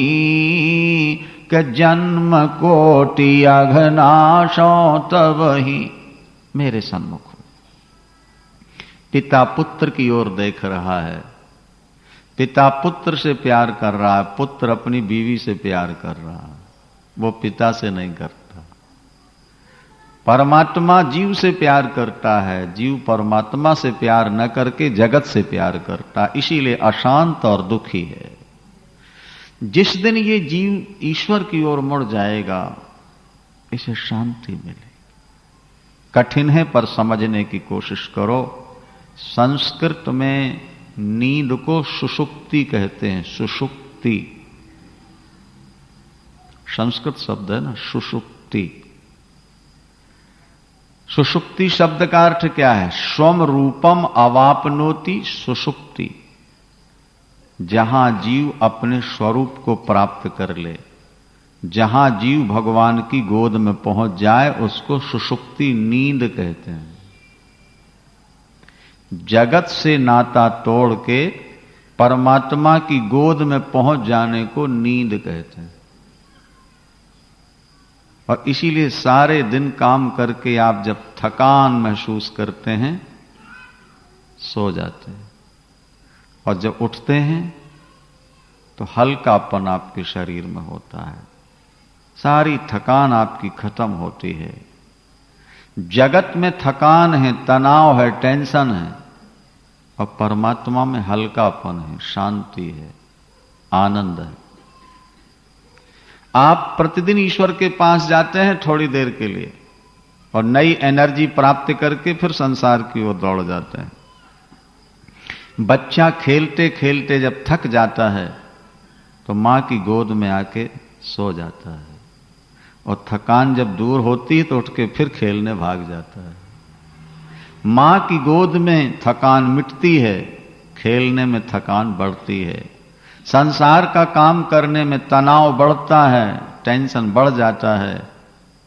के जन्म कोटि अघनाशो तबहि। मेरे सन्मुख पिता पुत्र की ओर देख रहा है, पिता पुत्र से प्यार कर रहा है, पुत्र अपनी बीवी से प्यार कर रहा है, वो पिता से नहीं करता। परमात्मा जीव से प्यार करता है, जीव परमात्मा से प्यार न करके जगत से प्यार करता, इसीलिए अशांत और दुखी है। जिस दिन ये जीव ईश्वर की ओर मुड़ जाएगा, इसे शांति मिलेगी। कठिन है पर समझने की कोशिश करो। संस्कृत में नींद को सुषुप्ति कहते हैं। सुषुप्ति संस्कृत शब्द है ना, सुषुप्ति। सुषुप्ति शब्द का अर्थ क्या है? स्वम रूपम अवापनोति सुषुप्ति। जहां जीव अपने स्वरूप को प्राप्त कर ले, जहां जीव भगवान की गोद में पहुंच जाए, उसको सुषुप्ति नींद कहते हैं। जगत से नाता तोड़ के परमात्मा की गोद में पहुंच जाने को नींद कहते हैं। और इसीलिए सारे दिन काम करके आप जब थकान महसूस करते हैं, सो जाते हैं, और जब उठते हैं तो हल्कापन आपके शरीर में होता है, सारी थकान आपकी खत्म होती है। जगत में थकान है, तनाव है, टेंशन है, और परमात्मा में हल्कापन है, शांति है, आनंद है। आप प्रतिदिन ईश्वर के पास जाते हैं थोड़ी देर के लिए, और नई एनर्जी प्राप्त करके फिर संसार की ओर दौड़ जाते हैं। बच्चा खेलते खेलते जब थक जाता है तो मां की गोद में आके सो जाता है, और थकान जब दूर होती है तो उठ के फिर खेलने भाग जाता है। मां की गोद में थकान मिटती है, खेलने में थकान बढ़ती है। संसार का काम करने में तनाव बढ़ता है, टेंशन बढ़ जाता है,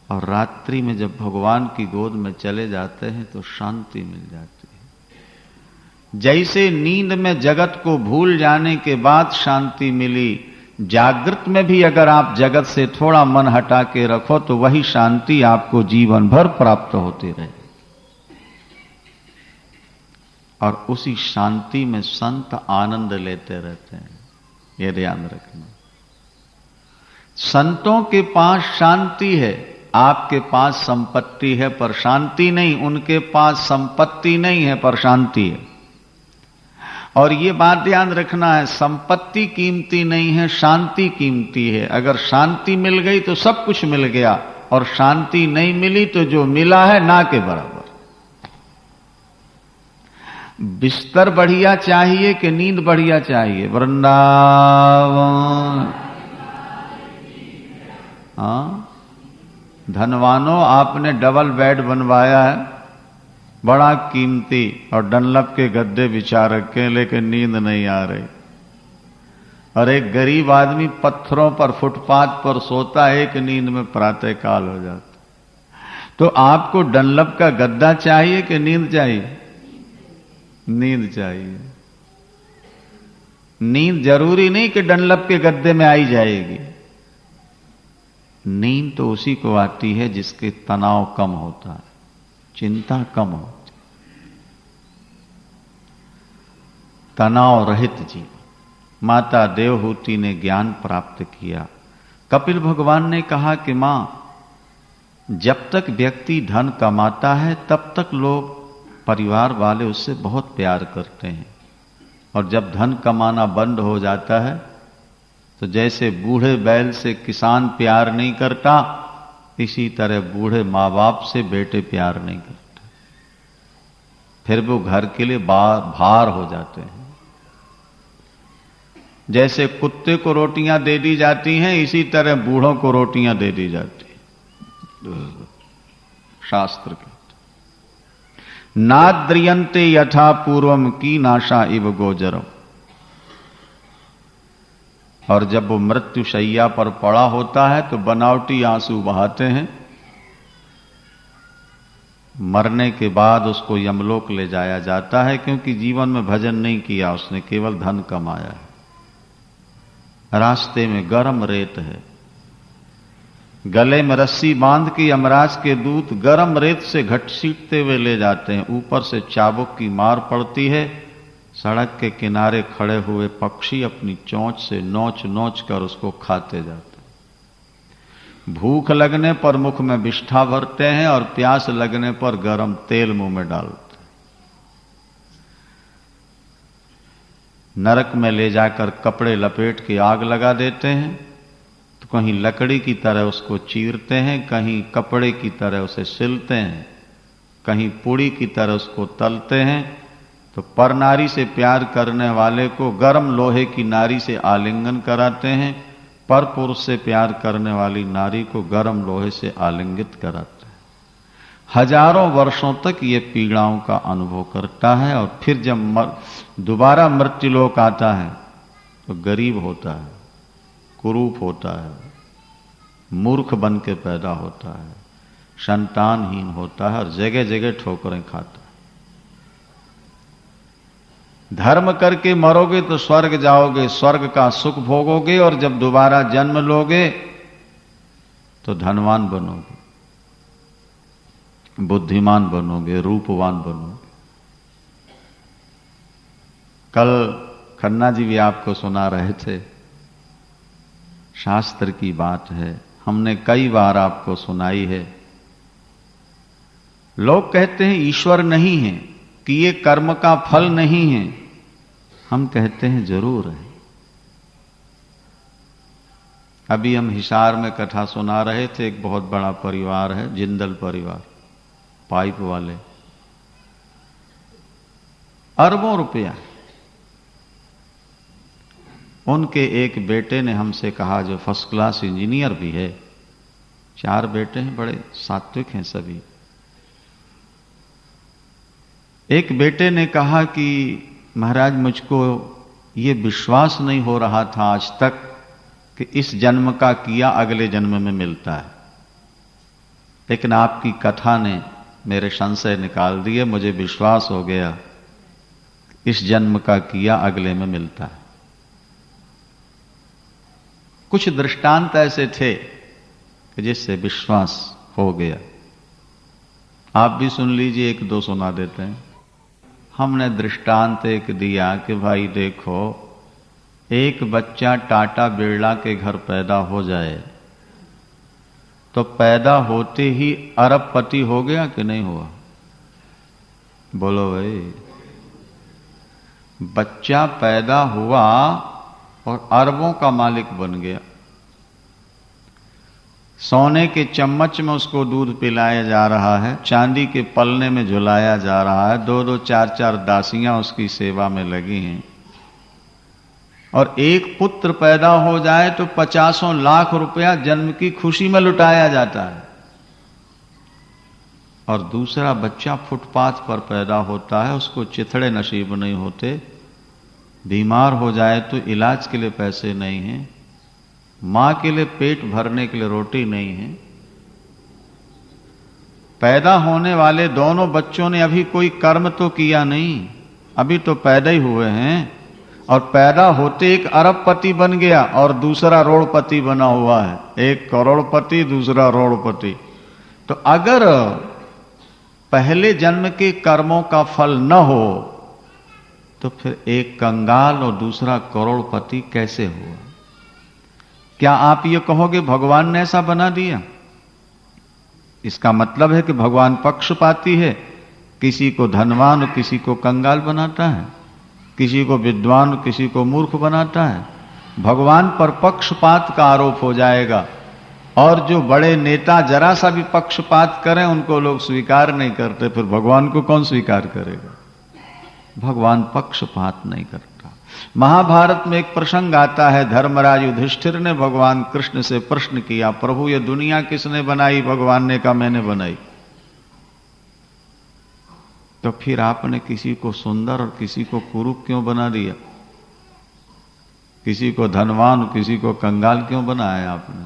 और रात्रि में जब भगवान की गोद में चले जाते हैं तो शांति मिल जाती है। जैसे नींद में जगत को भूल जाने के बाद शांति मिली, जागृत में भी अगर आप जगत से थोड़ा मन हटा के रखो तो वही शांति आपको जीवन भर प्राप्त होती रहे। और उसी शांति में संत आनंद लेते रहते हैं, ये ध्यान रखना। संतों के पास शांति है, आपके पास संपत्ति है पर शांति नहीं, उनके पास संपत्ति नहीं है पर शांति है। और ये बात ध्यान रखना है, संपत्ति कीमती नहीं है, शांति कीमती है। अगर शांति मिल गई तो सब कुछ मिल गया, और शांति नहीं मिली तो जो मिला है ना के बराबर। बिस्तर बढ़िया चाहिए कि नींद बढ़िया चाहिए? वृंदावन। हाँ, धनवानों, आपने डबल बेड बनवाया है, बड़ा कीमती, और डनलप के गद्दे बिछा रखे, लेकिन नींद नहीं आ रही। और एक गरीब आदमी पत्थरों पर, फुटपाथ पर सोता है, एक नींद में प्रातः काल हो जाता। तो आपको डनलप का गद्दा चाहिए कि नींद चाहिए? नींद चाहिए। नींद जरूरी नहीं कि डनलप के गद्दे में आई जाएगी। नींद तो उसी को आती है जिसके तनाव कम होता है, चिंता कम होती, तनाव रहित जीवन। माता देवहूति ने ज्ञान प्राप्त किया। कपिल भगवान ने कहा कि मां, जब तक व्यक्ति धन कमाता है तब तक लोग, परिवार वाले उससे बहुत प्यार करते हैं, और जब धन कमाना बंद हो जाता है तो जैसे बूढ़े बैल से किसान प्यार नहीं करता, इसी तरह बूढ़े माँ बाप से बेटे प्यार नहीं करते, फिर वो घर के लिए भार हो जाते हैं। जैसे कुत्ते को रोटियां दे दी जाती हैं, इसी तरह बूढ़ों को रोटियां दे दी जाती हैं। शास्त्र कहते नाद्रियन्ते यथा पूर्वम की नाशा इव गोचरम। और जब वो मृत्यु शैया पर पड़ा होता है तो बनावटी आंसू बहाते हैं। मरने के बाद उसको यमलोक ले जाया जाता है, क्योंकि जीवन में भजन नहीं किया उसने, केवल धन कमाया है। रास्ते में गरम रेत है, गले में रस्सी बांध के यमराज के दूत गरम रेत से घसीटते हुए ले जाते हैं। ऊपर से चाबुक की मार पड़ती है। सड़क के किनारे खड़े हुए पक्षी अपनी चोंच से नोच नोच कर उसको खाते जाते हैं। भूख लगने पर मुख में विष्ठा भरते हैं, और प्यास लगने पर गरम तेल मुंह में डालते हैं। नरक में ले जाकर कपड़े लपेट के आग लगा देते हैं, तो कहीं लकड़ी की तरह उसको चीरते हैं, कहीं कपड़े की तरह उसे सिलते हैं, कहीं पूड़ी की तरह उसको तलते हैं। तो पर नारी से प्यार करने वाले को गर्म लोहे की नारी से आलिंगन कराते हैं, पर पुरुष से प्यार करने वाली नारी को गर्म लोहे से आलिंगित कराते हैं। हजारों वर्षों तक ये पीड़ाओं का अनुभव करता है, और फिर जब दोबारा मृत्युलोक आता है तो गरीब होता है, कुरूप होता है, मूर्ख बन के पैदा होता है, संतानहीन होता है, और जगह जगह ठोकरें खाता है। धर्म करके मरोगे तो स्वर्ग जाओगे, स्वर्ग का सुख भोगोगे, और जब दोबारा जन्म लोगे तो धनवान बनोगे, बुद्धिमान बनोगे, रूपवान बनोगे। कल खन्ना जी भी आपको सुना रहे थे, शास्त्र की बात है, हमने कई बार आपको सुनाई है। लोग कहते हैं ईश्वर नहीं है, कि ये कर्म का फल नहीं है। हम कहते हैं जरूर है। अभी हम हिसार में कथा सुना रहे थे, एक बहुत बड़ा परिवार है, जिंदल परिवार, पाइप वाले, अरबों रुपया। उनके एक बेटे ने हमसे कहा, जो फर्स्ट क्लास इंजीनियर भी है, 4 बेटे हैं, बड़े सात्विक हैं सभी। एक बेटे ने कहा कि महाराज, मुझको ये विश्वास नहीं हो रहा था आज तक कि इस जन्म का किया अगले जन्म में मिलता है, लेकिन आपकी कथा ने मेरे संशय निकाल दिए। मुझे विश्वास हो गया इस जन्म का किया अगले में मिलता है। कुछ दृष्टांत ऐसे थे कि जिससे विश्वास हो गया। आप भी सुन लीजिए, एक दो सुना देते हैं। हमने दृष्टांत एक दिया कि भाई देखो, एक बच्चा टाटा बिरला के घर पैदा हो जाए तो पैदा होते ही अरबपति हो गया कि नहीं हुआ? बोलो भाई। बच्चा पैदा हुआ और अरबों का मालिक बन गया। सोने के चम्मच में उसको दूध पिलाया जा रहा है, चांदी के पलने में झुलाया जा रहा है, दो दो चार चार दासियां उसकी सेवा में लगी हैं। और एक पुत्र पैदा हो जाए तो 50 लाख रुपया जन्म की खुशी में लुटाया जाता है। और दूसरा बच्चा फुटपाथ पर पैदा होता है, उसको चिथड़े नसीब नहीं होते, बीमार हो जाए तो इलाज के लिए पैसे नहीं हैं, मां के लिए पेट भरने के लिए रोटी नहीं है। पैदा होने वाले दोनों बच्चों ने अभी कोई कर्म तो किया नहीं, अभी तो पैदा ही हुए हैं। और पैदा होते एक अरबपति बन गया और दूसरा रोड़पति बना हुआ है, एक करोड़पति दूसरा रोड़पति। तो अगर पहले जन्म के कर्मों का फल न हो तो फिर एक कंगाल और दूसरा करोड़पति कैसे हुआ? क्या आप ये कहोगे भगवान ने ऐसा बना दिया? इसका मतलब है कि भगवान पक्षपाती है, किसी को धनवान और किसी को कंगाल बनाता है, किसी को विद्वान और किसी को मूर्ख बनाता है। भगवान पर पक्षपात का आरोप हो जाएगा। और जो बड़े नेता जरा सा भी पक्षपात करें उनको लोग स्वीकार नहीं करते, फिर भगवान को कौन स्वीकार करेगा? भगवान पक्षपात नहीं करता। महाभारत में एक प्रसंग आता है, धर्मराज युधिष्ठिर ने भगवान कृष्ण से प्रश्न किया, प्रभु ये दुनिया किसने बनाई? भगवान ने कहा मैंने बनाई। तो फिर आपने किसी को सुंदर और किसी को कुरूप क्यों बना दिया? किसी को धनवान किसी को कंगाल क्यों बनाया आपने?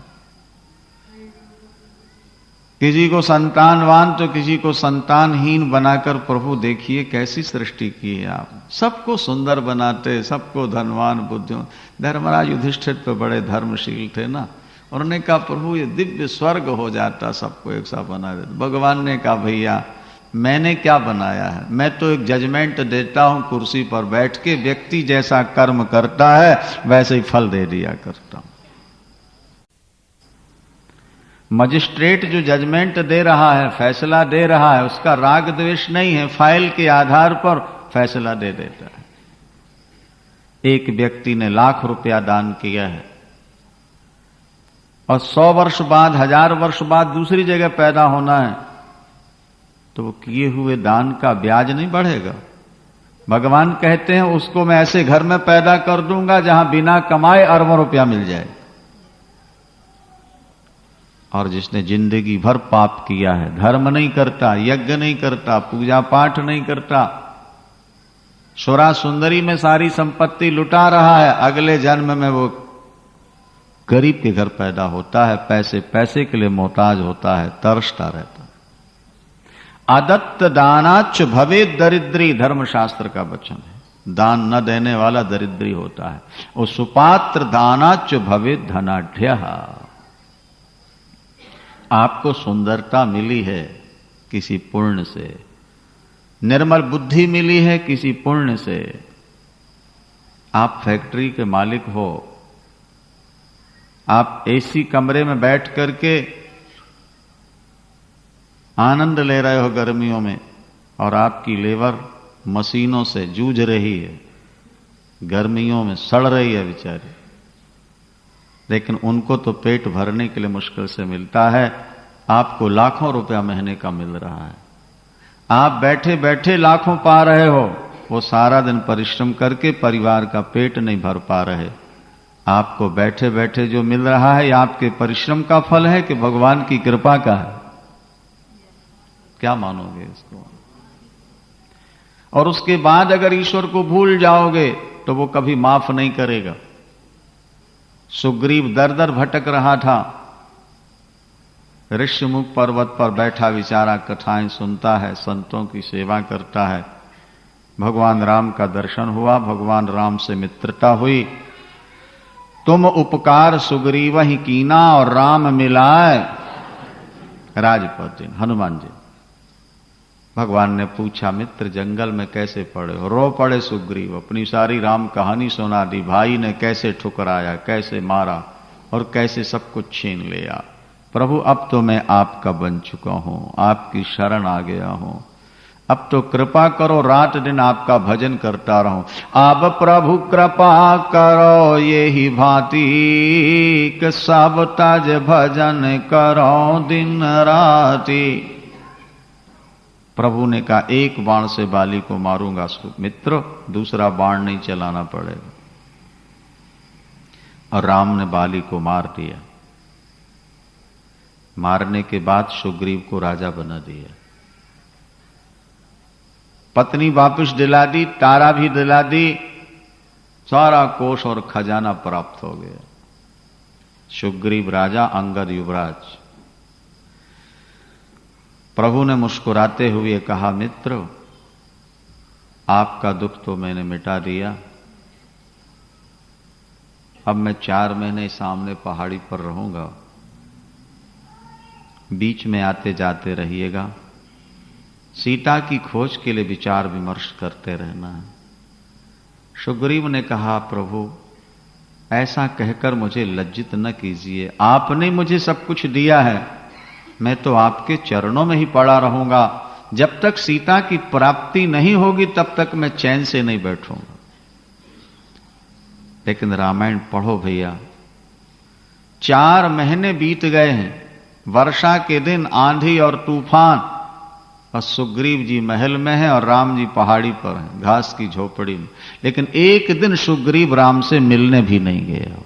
किसी को संतानवान तो किसी को संतानहीन बनाकर प्रभु देखिए कैसी सृष्टि की है आप। सबको सुंदर बनाते, सबको धनवान बुद्धिमान। धर्मराज युधिष्ठिर तो बड़े धर्मशील थे ना, उन्होंने कहा प्रभु ये दिव्य स्वर्ग हो जाता, सबको एक सा बना देता। भगवान ने कहा भैया मैंने क्या बनाया है, मैं तो एक जजमेंट देता हूं, कुर्सी पर बैठ के व्यक्ति जैसा कर्म करता है वैसे ही फल दे दिया करता हूं। मजिस्ट्रेट जो जजमेंट दे रहा है, फैसला दे रहा है, उसका राग द्वेष नहीं है, फाइल के आधार पर फैसला दे देता है। एक व्यक्ति ने लाख रुपया दान किया है और 100 वर्ष बाद 1000 वर्ष बाद दूसरी जगह पैदा होना है, तो वो किए हुए दान का ब्याज नहीं बढ़ेगा। भगवान कहते हैं उसको मैं ऐसे घर में पैदा कर दूंगा जहां बिना कमाए अरबों रुपया मिल जाए। और जिसने जिंदगी भर पाप किया है, धर्म नहीं करता, यज्ञ नहीं करता, पूजा पाठ नहीं करता, सुरा सुंदरी में सारी संपत्ति लुटा रहा है, अगले जन्म में वो गरीब के घर पैदा होता है, पैसे पैसे के लिए मोहताज होता है, तरसता रहता है। आदत्त दानाच भवे दरिद्री, धर्मशास्त्र का वचन है। दान न देने वाला दरिद्री होता है। वो सुपात्र दानाच भवे धनाढ्य। आपको सुंदरता मिली है किसी पुण्य से, निर्मल बुद्धि मिली है किसी पुण्य से। आप फैक्ट्री के मालिक हो, आप एसी कमरे में बैठ करके आनंद ले रहे हो गर्मियों में, और आपकी लेबर मशीनों से जूझ रही है, गर्मियों में सड़ रही है बेचारी, लेकिन उनको तो पेट भरने के लिए मुश्किल से मिलता है। आपको लाखों रुपया महीने का मिल रहा है, आप बैठे बैठे लाखों पा रहे हो, वो सारा दिन परिश्रम करके परिवार का पेट नहीं भर पा रहे। आपको बैठे बैठे जो मिल रहा है, आपके परिश्रम का फल है कि भगवान की कृपा का है? क्या मानोगे इसको? और उसके बाद अगर ईश्वर को भूल जाओगे तो वो कभी माफ नहीं करेगा। सुग्रीव दर दर भटक रहा था, ऋष्यमुख पर्वत पर बैठा विचारा कथाएं सुनता है, संतों की सेवा करता है। भगवान राम का दर्शन हुआ, भगवान राम से मित्रता हुई, तुम उपकार सुग्रीव ही कीना और राम मिलाए राजपद दिन। हनुमान जी, भगवान ने पूछा मित्र जंगल में कैसे पड़े हो? रो पड़े सुग्रीव, अपनी सारी राम कहानी सुना दी। भाई ने कैसे ठुकराया, कैसे मारा और कैसे सब कुछ छीन लिया। प्रभु अब तो मैं आपका बन चुका हूं, आपकी शरण आ गया हूं, अब तो कृपा करो रात दिन आपका भजन करता रहूं। अब प्रभु कृपा करो ये ही भांति कि सब तज भजन करो दिन राति। प्रभु ने कहा एक बाण से बाली को मारूंगा मित्र, दूसरा बाण नहीं चलाना पड़ेगा। और राम ने बाली को मार दिया। मारने के बाद सुग्रीव को राजा बना दिया। पत्नी वापस दिला दी, तारा भी दिला दी, सारा कोष और खजाना प्राप्त हो गया। सुग्रीव राजा, अंगद युवराज। प्रभु ने मुस्कुराते हुए कहा मित्र आपका दुख तो मैंने मिटा दिया, अब मैं 4 महीने सामने पहाड़ी पर रहूंगा, बीच में आते जाते रहिएगा, सीता की खोज के लिए विचार विमर्श करते रहना है। सुग्रीव ने कहा प्रभु ऐसा कहकर मुझे लज्जित न कीजिए, आपने मुझे सब कुछ दिया है, मैं तो आपके चरणों में ही पड़ा रहूंगा, जब तक सीता की प्राप्ति नहीं होगी तब तक मैं चैन से नहीं बैठूंगा। लेकिन रामायण पढ़ो भैया, 4 महीने बीत गए हैं, वर्षा के दिन, आंधी और तूफान, और सुग्रीव जी महल में हैं और राम जी पहाड़ी पर हैं, घास की झोपड़ी में। लेकिन एक दिन सुग्रीव राम से मिलने भी नहीं गए।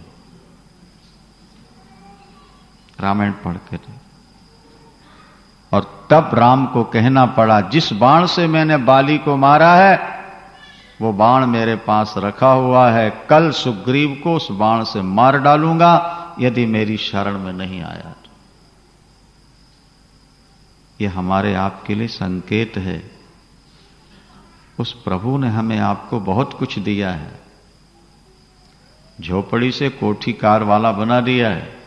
रामायण पढ़ के थे। और तब राम को कहना पड़ा जिस बाण से मैंने बाली को मारा है वो बाण मेरे पास रखा हुआ है, कल सुग्रीव को उस बाण से मार डालूंगा यदि मेरी शरण में नहीं आया। ये हमारे आपके लिए संकेत है। उस प्रभु ने हमें आपको बहुत कुछ दिया है, झोपड़ी से कोठी कार वाला बना दिया है,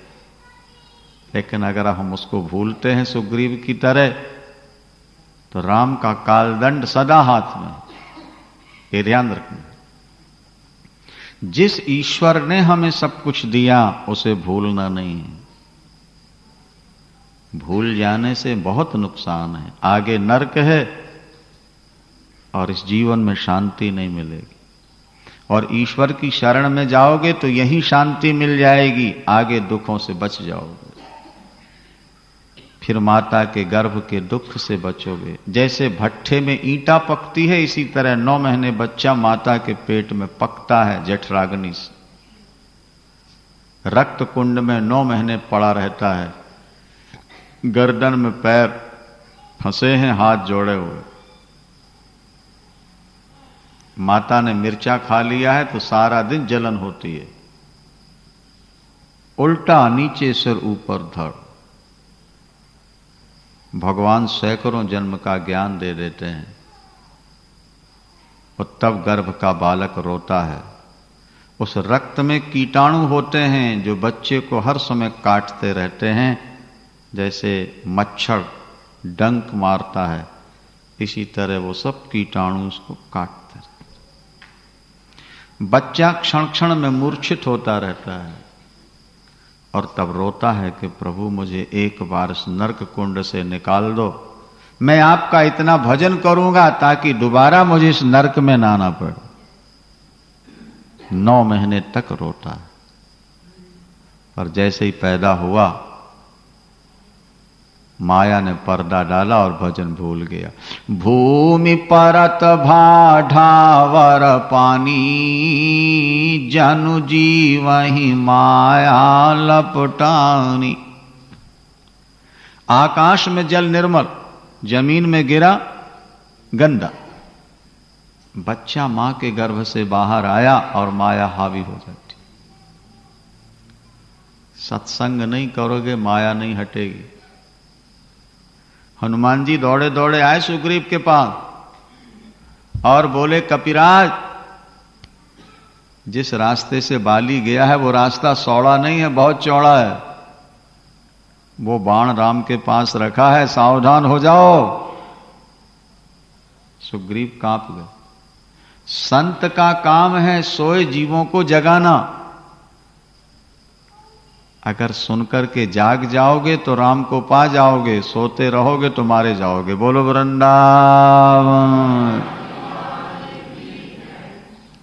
लेकिन अगर हम उसको भूलते हैं सुग्रीव की तरह तो राम का कालदंड सदा हाथ में। ये ध्यान रखना, जिस ईश्वर ने हमें सब कुछ दिया उसे भूलना नहीं है। भूल जाने से बहुत नुकसान है, आगे नरक है और इस जीवन में शांति नहीं मिलेगी। और ईश्वर की शरण में जाओगे तो यही शांति मिल जाएगी, आगे दुखों से बच जाओगे। फिर माता के गर्भ के दुख से बचोगे। जैसे भट्ठे में ईंटा पकती है इसी तरह 9 महीने बच्चा माता के पेट में पकता है जठराग्नि से। रक्त कुंड में 9 महीने पड़ा रहता है, गर्दन में पैर फंसे हैं, हाथ जोड़े हुए। माता ने मिर्चा खा लिया है तो सारा दिन जलन होती है। उल्टा नीचे सिर ऊपर धड़। भगवान सैकड़ों जन्म का ज्ञान दे देते हैं और तब गर्भ का बालक रोता है। उस रक्त में कीटाणु होते हैं जो बच्चे को हर समय काटते रहते हैं, जैसे मच्छर डंक मारता है, इसी तरह वो सब कीटाणु उसको काटते रहते। बच्चा क्षण क्षण में मूर्छित होता रहता है और तब रोता है कि प्रभु मुझे एक बार इस नरक कुंड से निकाल दो, मैं आपका इतना भजन करूंगा ताकि दोबारा मुझे इस नरक में ना आना पड़े। 9 महीने तक रोता है, पर जैसे ही पैदा हुआ माया ने पर्दा डाला और भजन भूल गया। भूमि परत भाढ़ावर पानी, जनु जीवहि माया लपटानी। आकाश में जल निर्मल, जमीन में गिरा गंदा। बच्चा मां के गर्भ से बाहर आया और माया हावी हो जाती। सत्संग नहीं करोगे माया नहीं हटेगी। हनुमान जी दौड़े दौड़े आए सुग्रीव के पास और बोले कपिराज जिस रास्ते से बाली गया है वो रास्ता चौड़ा नहीं है, बहुत चौड़ा है। वो बाण राम के पास रखा है, सावधान हो जाओ। सुग्रीव कांप गए। संत का काम है सोए जीवों को जगाना। अगर सुनकर के जाग जाओगे तो राम को पा जाओगे, सोते रहोगे तो मारे जाओगे। बोलो वृंदावन।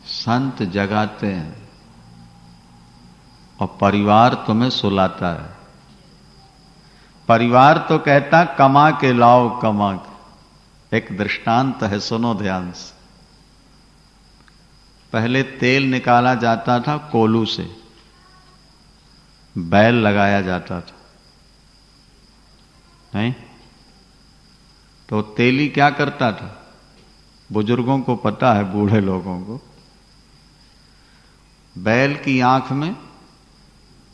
संत जगाते हैं और परिवार तुम्हें सुलाता है। परिवार तो कहता कमा के लाओ, कमा के। एक दृष्टांत है, सुनो ध्यान से। पहले तेल निकाला जाता था कोलू से, बैल लगाया जाता था, नहीं तो तेली क्या करता था? बुजुर्गों को पता है, बूढ़े लोगों को, बैल की आंख में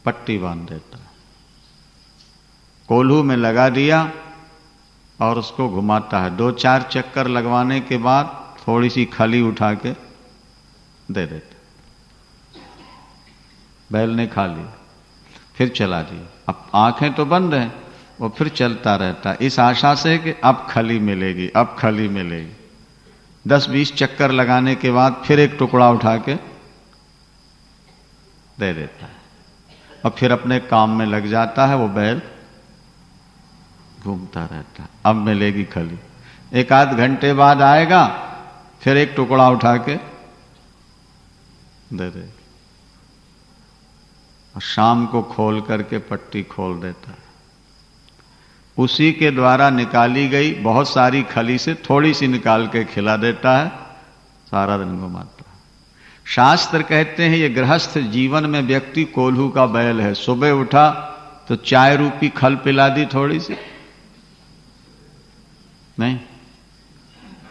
पट्टी बांध देता है, कोल्हू में लगा दिया और उसको घुमाता है। 2-4 चक्कर लगवाने के बाद थोड़ी सी खली उठा के दे देता। बैल ने खा लिया, फिर चला दिया। अब आंखें तो बंद हैं, वो फिर चलता रहता इस आशा से कि अब खली मिलेगी, अब खली मिलेगी। 10-20 चक्कर लगाने के बाद फिर एक टुकड़ा उठा के दे देता है और फिर अपने काम में लग जाता है। वो बैल घूमता रहता है, अब मिलेगी खली। 1-आध घंटे बाद आएगा, फिर एक टुकड़ा उठा के दे दे और शाम को खोल करके पट्टी खोल देता है। उसी के द्वारा निकाली गई बहुत सारी खली से थोड़ी सी निकाल के खिला देता है, सारा दिन घुमाता है। शास्त्र कहते हैं ये गृहस्थ जीवन में व्यक्ति कोल्हू का बैल है। सुबह उठा तो चाय रूपी खल पिला दी थोड़ी सी, नहीं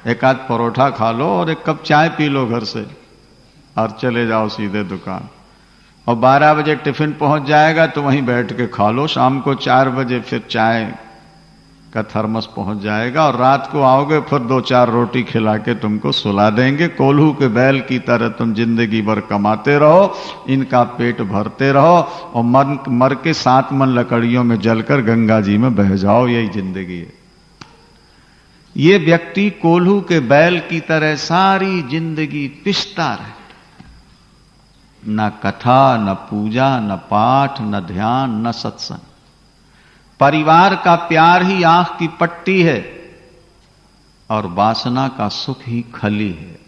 1-आध परोठा खा लो और 1 कप चाय पी लो घर से और चले जाओ सीधे दुकान। और 12 बजे टिफिन पहुंच जाएगा तो वहीं बैठ के खा लो। शाम को 4 बजे फिर चाय का थर्मस पहुंच जाएगा और रात को आओगे फिर 2-4 रोटी खिला के तुमको सुला देंगे। कोल्हू के बैल की तरह तुम जिंदगी भर कमाते रहो, इनका पेट भरते रहो और मर के 7 मन लकड़ियों में जलकर गंगा जी में बह जाओ। यही जिंदगी है। ये व्यक्ति कोल्हू के बैल की तरह सारी जिंदगी पिसता रहता, न कथा, न पूजा, न पाठ, न ध्यान, न सत्संग। परिवार का प्यार ही आंख की पट्टी है और वासना का सुख ही खली है।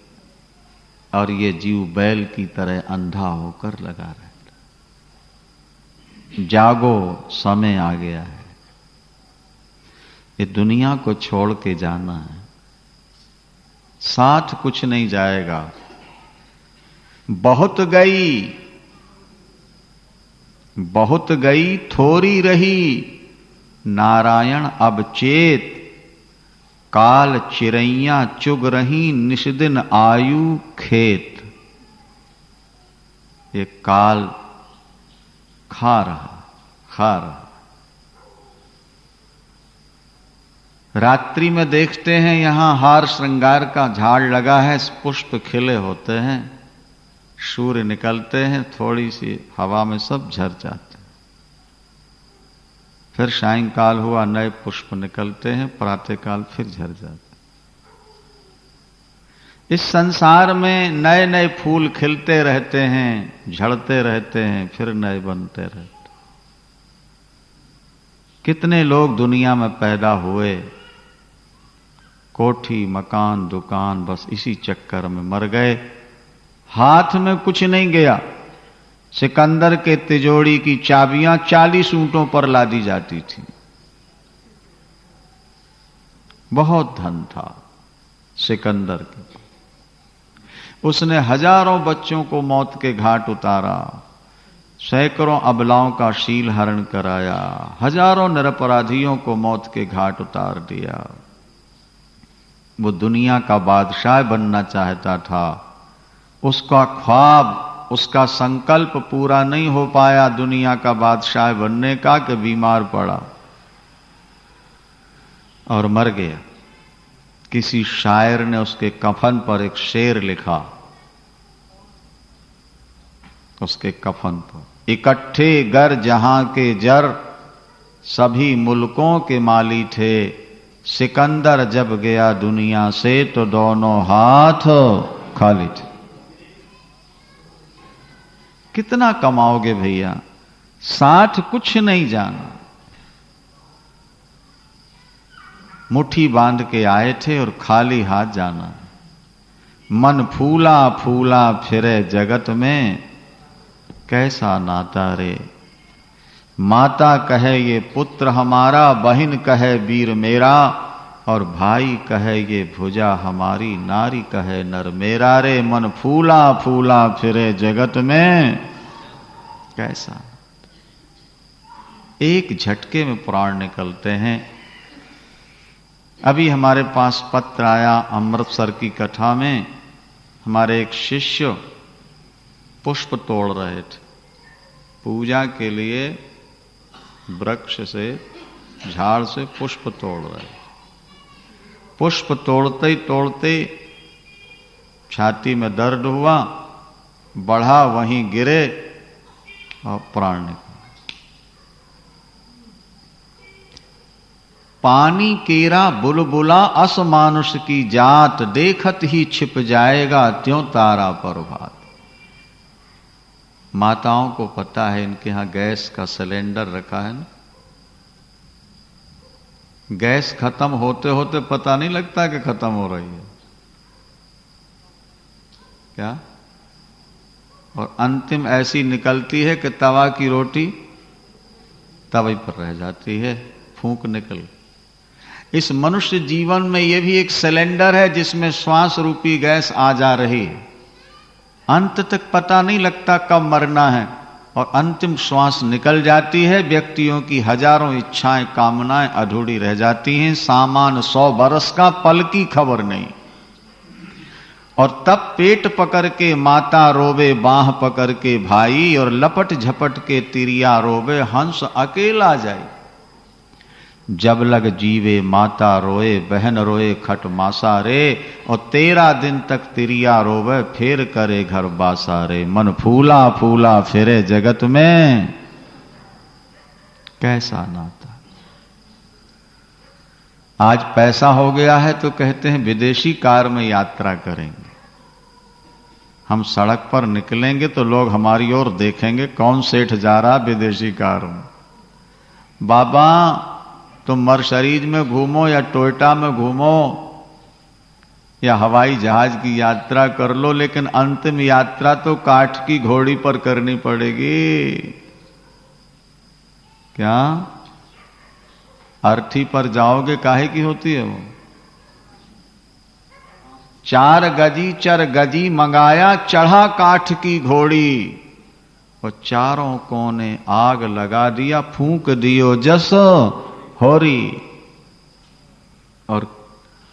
और ये जीव बैल की तरह अंधा होकर लगा रहता। जागो, समय आ गया है। ये दुनिया को छोड़ के जाना है, साथ कुछ नहीं जाएगा। बहुत गई, बहुत गई थोड़ी रही, नारायण अब चेत। काल चिरैया चुग रही, निष्दिन आयु खेत। ये काल खा रहा। रात्रि में देखते हैं यहां हार श्रृंगार का झाड़ लगा है, पुष्प खिले होते हैं, सूर्य निकलते हैं, थोड़ी सी हवा में सब झर जाते हैं। फिर सायंकाल हुआ, नए पुष्प निकलते हैं, प्रातःकाल फिर झर जाते हैं। इस संसार में नए नए फूल खिलते रहते हैं, झड़ते रहते हैं, फिर नए बनते रहते हैं। कितने लोग दुनिया में पैदा हुए, कोठी, मकान, दुकान, बस इसी चक्कर में मर गए। हाथ में कुछ नहीं गया। सिकंदर के तिजोरी की चाबियां 40 ऊंटों पर लादी जाती थी। बहुत धन था सिकंदर के। उसने हजारों बच्चों को मौत के घाट उतारा, सैकड़ों अबलाओं का शील हरण कराया, हजारों निरपराधियों को मौत के घाट उतार दिया। वो दुनिया का बादशाह बनना चाहता था। उसका ख्वाब, उसका संकल्प पूरा नहीं हो पाया दुनिया का बादशाह बनने का, कि बीमार पड़ा और मर गया। किसी शायर ने उसके कफन पर एक शेर लिखा, उसके कफन पर। इकट्ठे गर जहां के जर, सभी मुल्कों के माली थे। सिकंदर जब गया दुनिया से तो दोनों हाथ खाली थे। कितना कमाओगे भैया, साथ कुछ नहीं जाना। मुट्ठी बांध के आए थे और खाली हाथ जाना। मन फूला फूला फिरे जगत में, कैसा नाता रे। माता कहे ये पुत्र हमारा, बहन कहे वीर मेरा, और भाई कहे ये भुजा हमारी, नारी कहे नर मेरा रे। मन फूला फूला फिरे जगत में, कैसा। एक झटके में प्राण निकलते हैं। अभी हमारे पास पत्र आया अमृतसर की कथा में, हमारे एक शिष्य पुष्प तोड़ रहे थे पूजा के लिए। वृक्ष से, झाड़ से पुष्प तोड़ रहे। पुष्प तोड़ते ही तोड़ते छाती में दर्द हुआ, बढ़ा, वहीं गिरे और प्राण निकला। पानी केरा बुलबुला असमानुष की जात, देखत ही छिप जाएगा त्यों तारा प्रभात। माताओं को पता है इनके यहां गैस का सिलेंडर रखा है ना, गैस खत्म होते होते पता नहीं लगता कि खत्म हो रही है क्या, और अंतिम ऐसी निकलती है कि तवा की रोटी तवे पर रह जाती है, फूंक निकल। इस मनुष्य जीवन में यह भी एक सिलेंडर है जिसमें श्वास रूपी गैस आ जा रही है। अंत तक पता नहीं लगता कब मरना है, और अंतिम श्वास निकल जाती है। व्यक्तियों की हजारों इच्छाएं कामनाएं अधूरी रह जाती हैं। सामान 100 बरस का, पल की खबर नहीं। और तब पेट पकड़ के माता रोवे, बाह पकड़ के भाई, और लपट झपट के तिरिया रोवे, हंस अकेला जाए। जब लग जीवे माता रोए, बहन रोए खट मासा रे, और 13 दिन तक तिरिया रोवे, फिर करे घर बासा रे। मन फूला फूला फिरे जगत में, कैसा नाता। आज पैसा हो गया है तो कहते हैं विदेशी कार में यात्रा करेंगे। हम सड़क पर निकलेंगे तो लोग हमारी ओर देखेंगे, कौन सेठ जा रहा विदेशी कार में। बाबा तुम मर्सिडीज में घूमो या टोयोटा में घूमो या हवाई जहाज की यात्रा कर लो, लेकिन अंतिम यात्रा तो काठ की घोड़ी पर करनी पड़ेगी। क्या अर्थी पर जाओगे, काहे की होती है वो। 4 गजी चर गजी मंगाया, चढ़ा काठ की घोड़ी, और चारों कोने आग लगा दिया, फूंक दियो जस होरी। और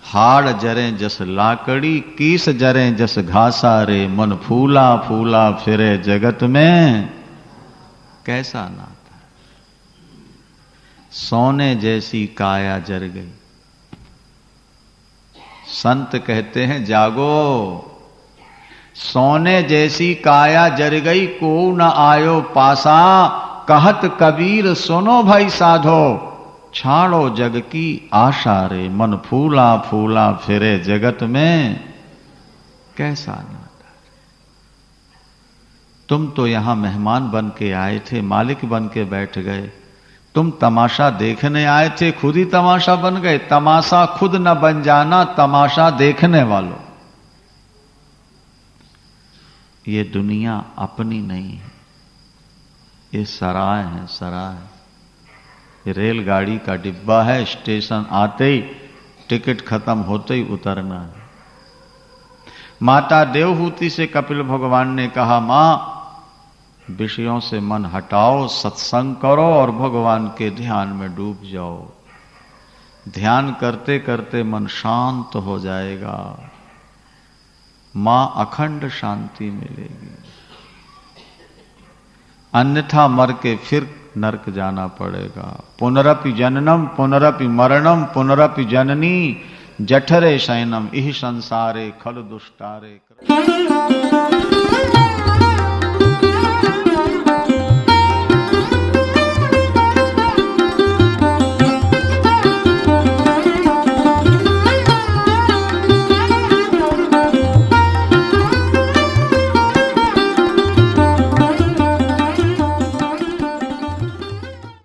हाड़ जरे जस लाकड़ी, कीस जरे जस घासा रे। मन फूला फूला फिरे जगत में, कैसा नाता। सोने जैसी काया जर गई। संत कहते हैं जागो, सोने जैसी काया जर गई, को न आयो पासा। कहत कबीर सुनो भाई साधो, छाड़ो जग की आशा रे। मन फूला फूला फिरे जगत में, कैसा नाता। तुम तो यहां मेहमान बन के आए थे, मालिक बन के बैठ गए। तुम तमाशा देखने आए थे, खुद ही तमाशा बन गए। तमाशा खुद न बन जाना, तमाशा देखने वालों। ये दुनिया अपनी नहीं है, ये सराय है, सराय। ये रेलगाड़ी का डिब्बा है, स्टेशन आते ही टिकट खत्म होते ही उतरना है। माता देवहूति से कपिल भगवान ने कहा, मां विषयों से मन हटाओ, सत्संग करो और भगवान के ध्यान में डूब जाओ। ध्यान करते करते मन शांत हो जाएगा, मां अखंड शांति मिलेगी। अन्यथा मर के फिर नरक जाना पड़ेगा। पुनरपि जननम पुनरपि मरणम पुनरपि जननी जठरे शयनम इह संसारे खल दुष्टारे।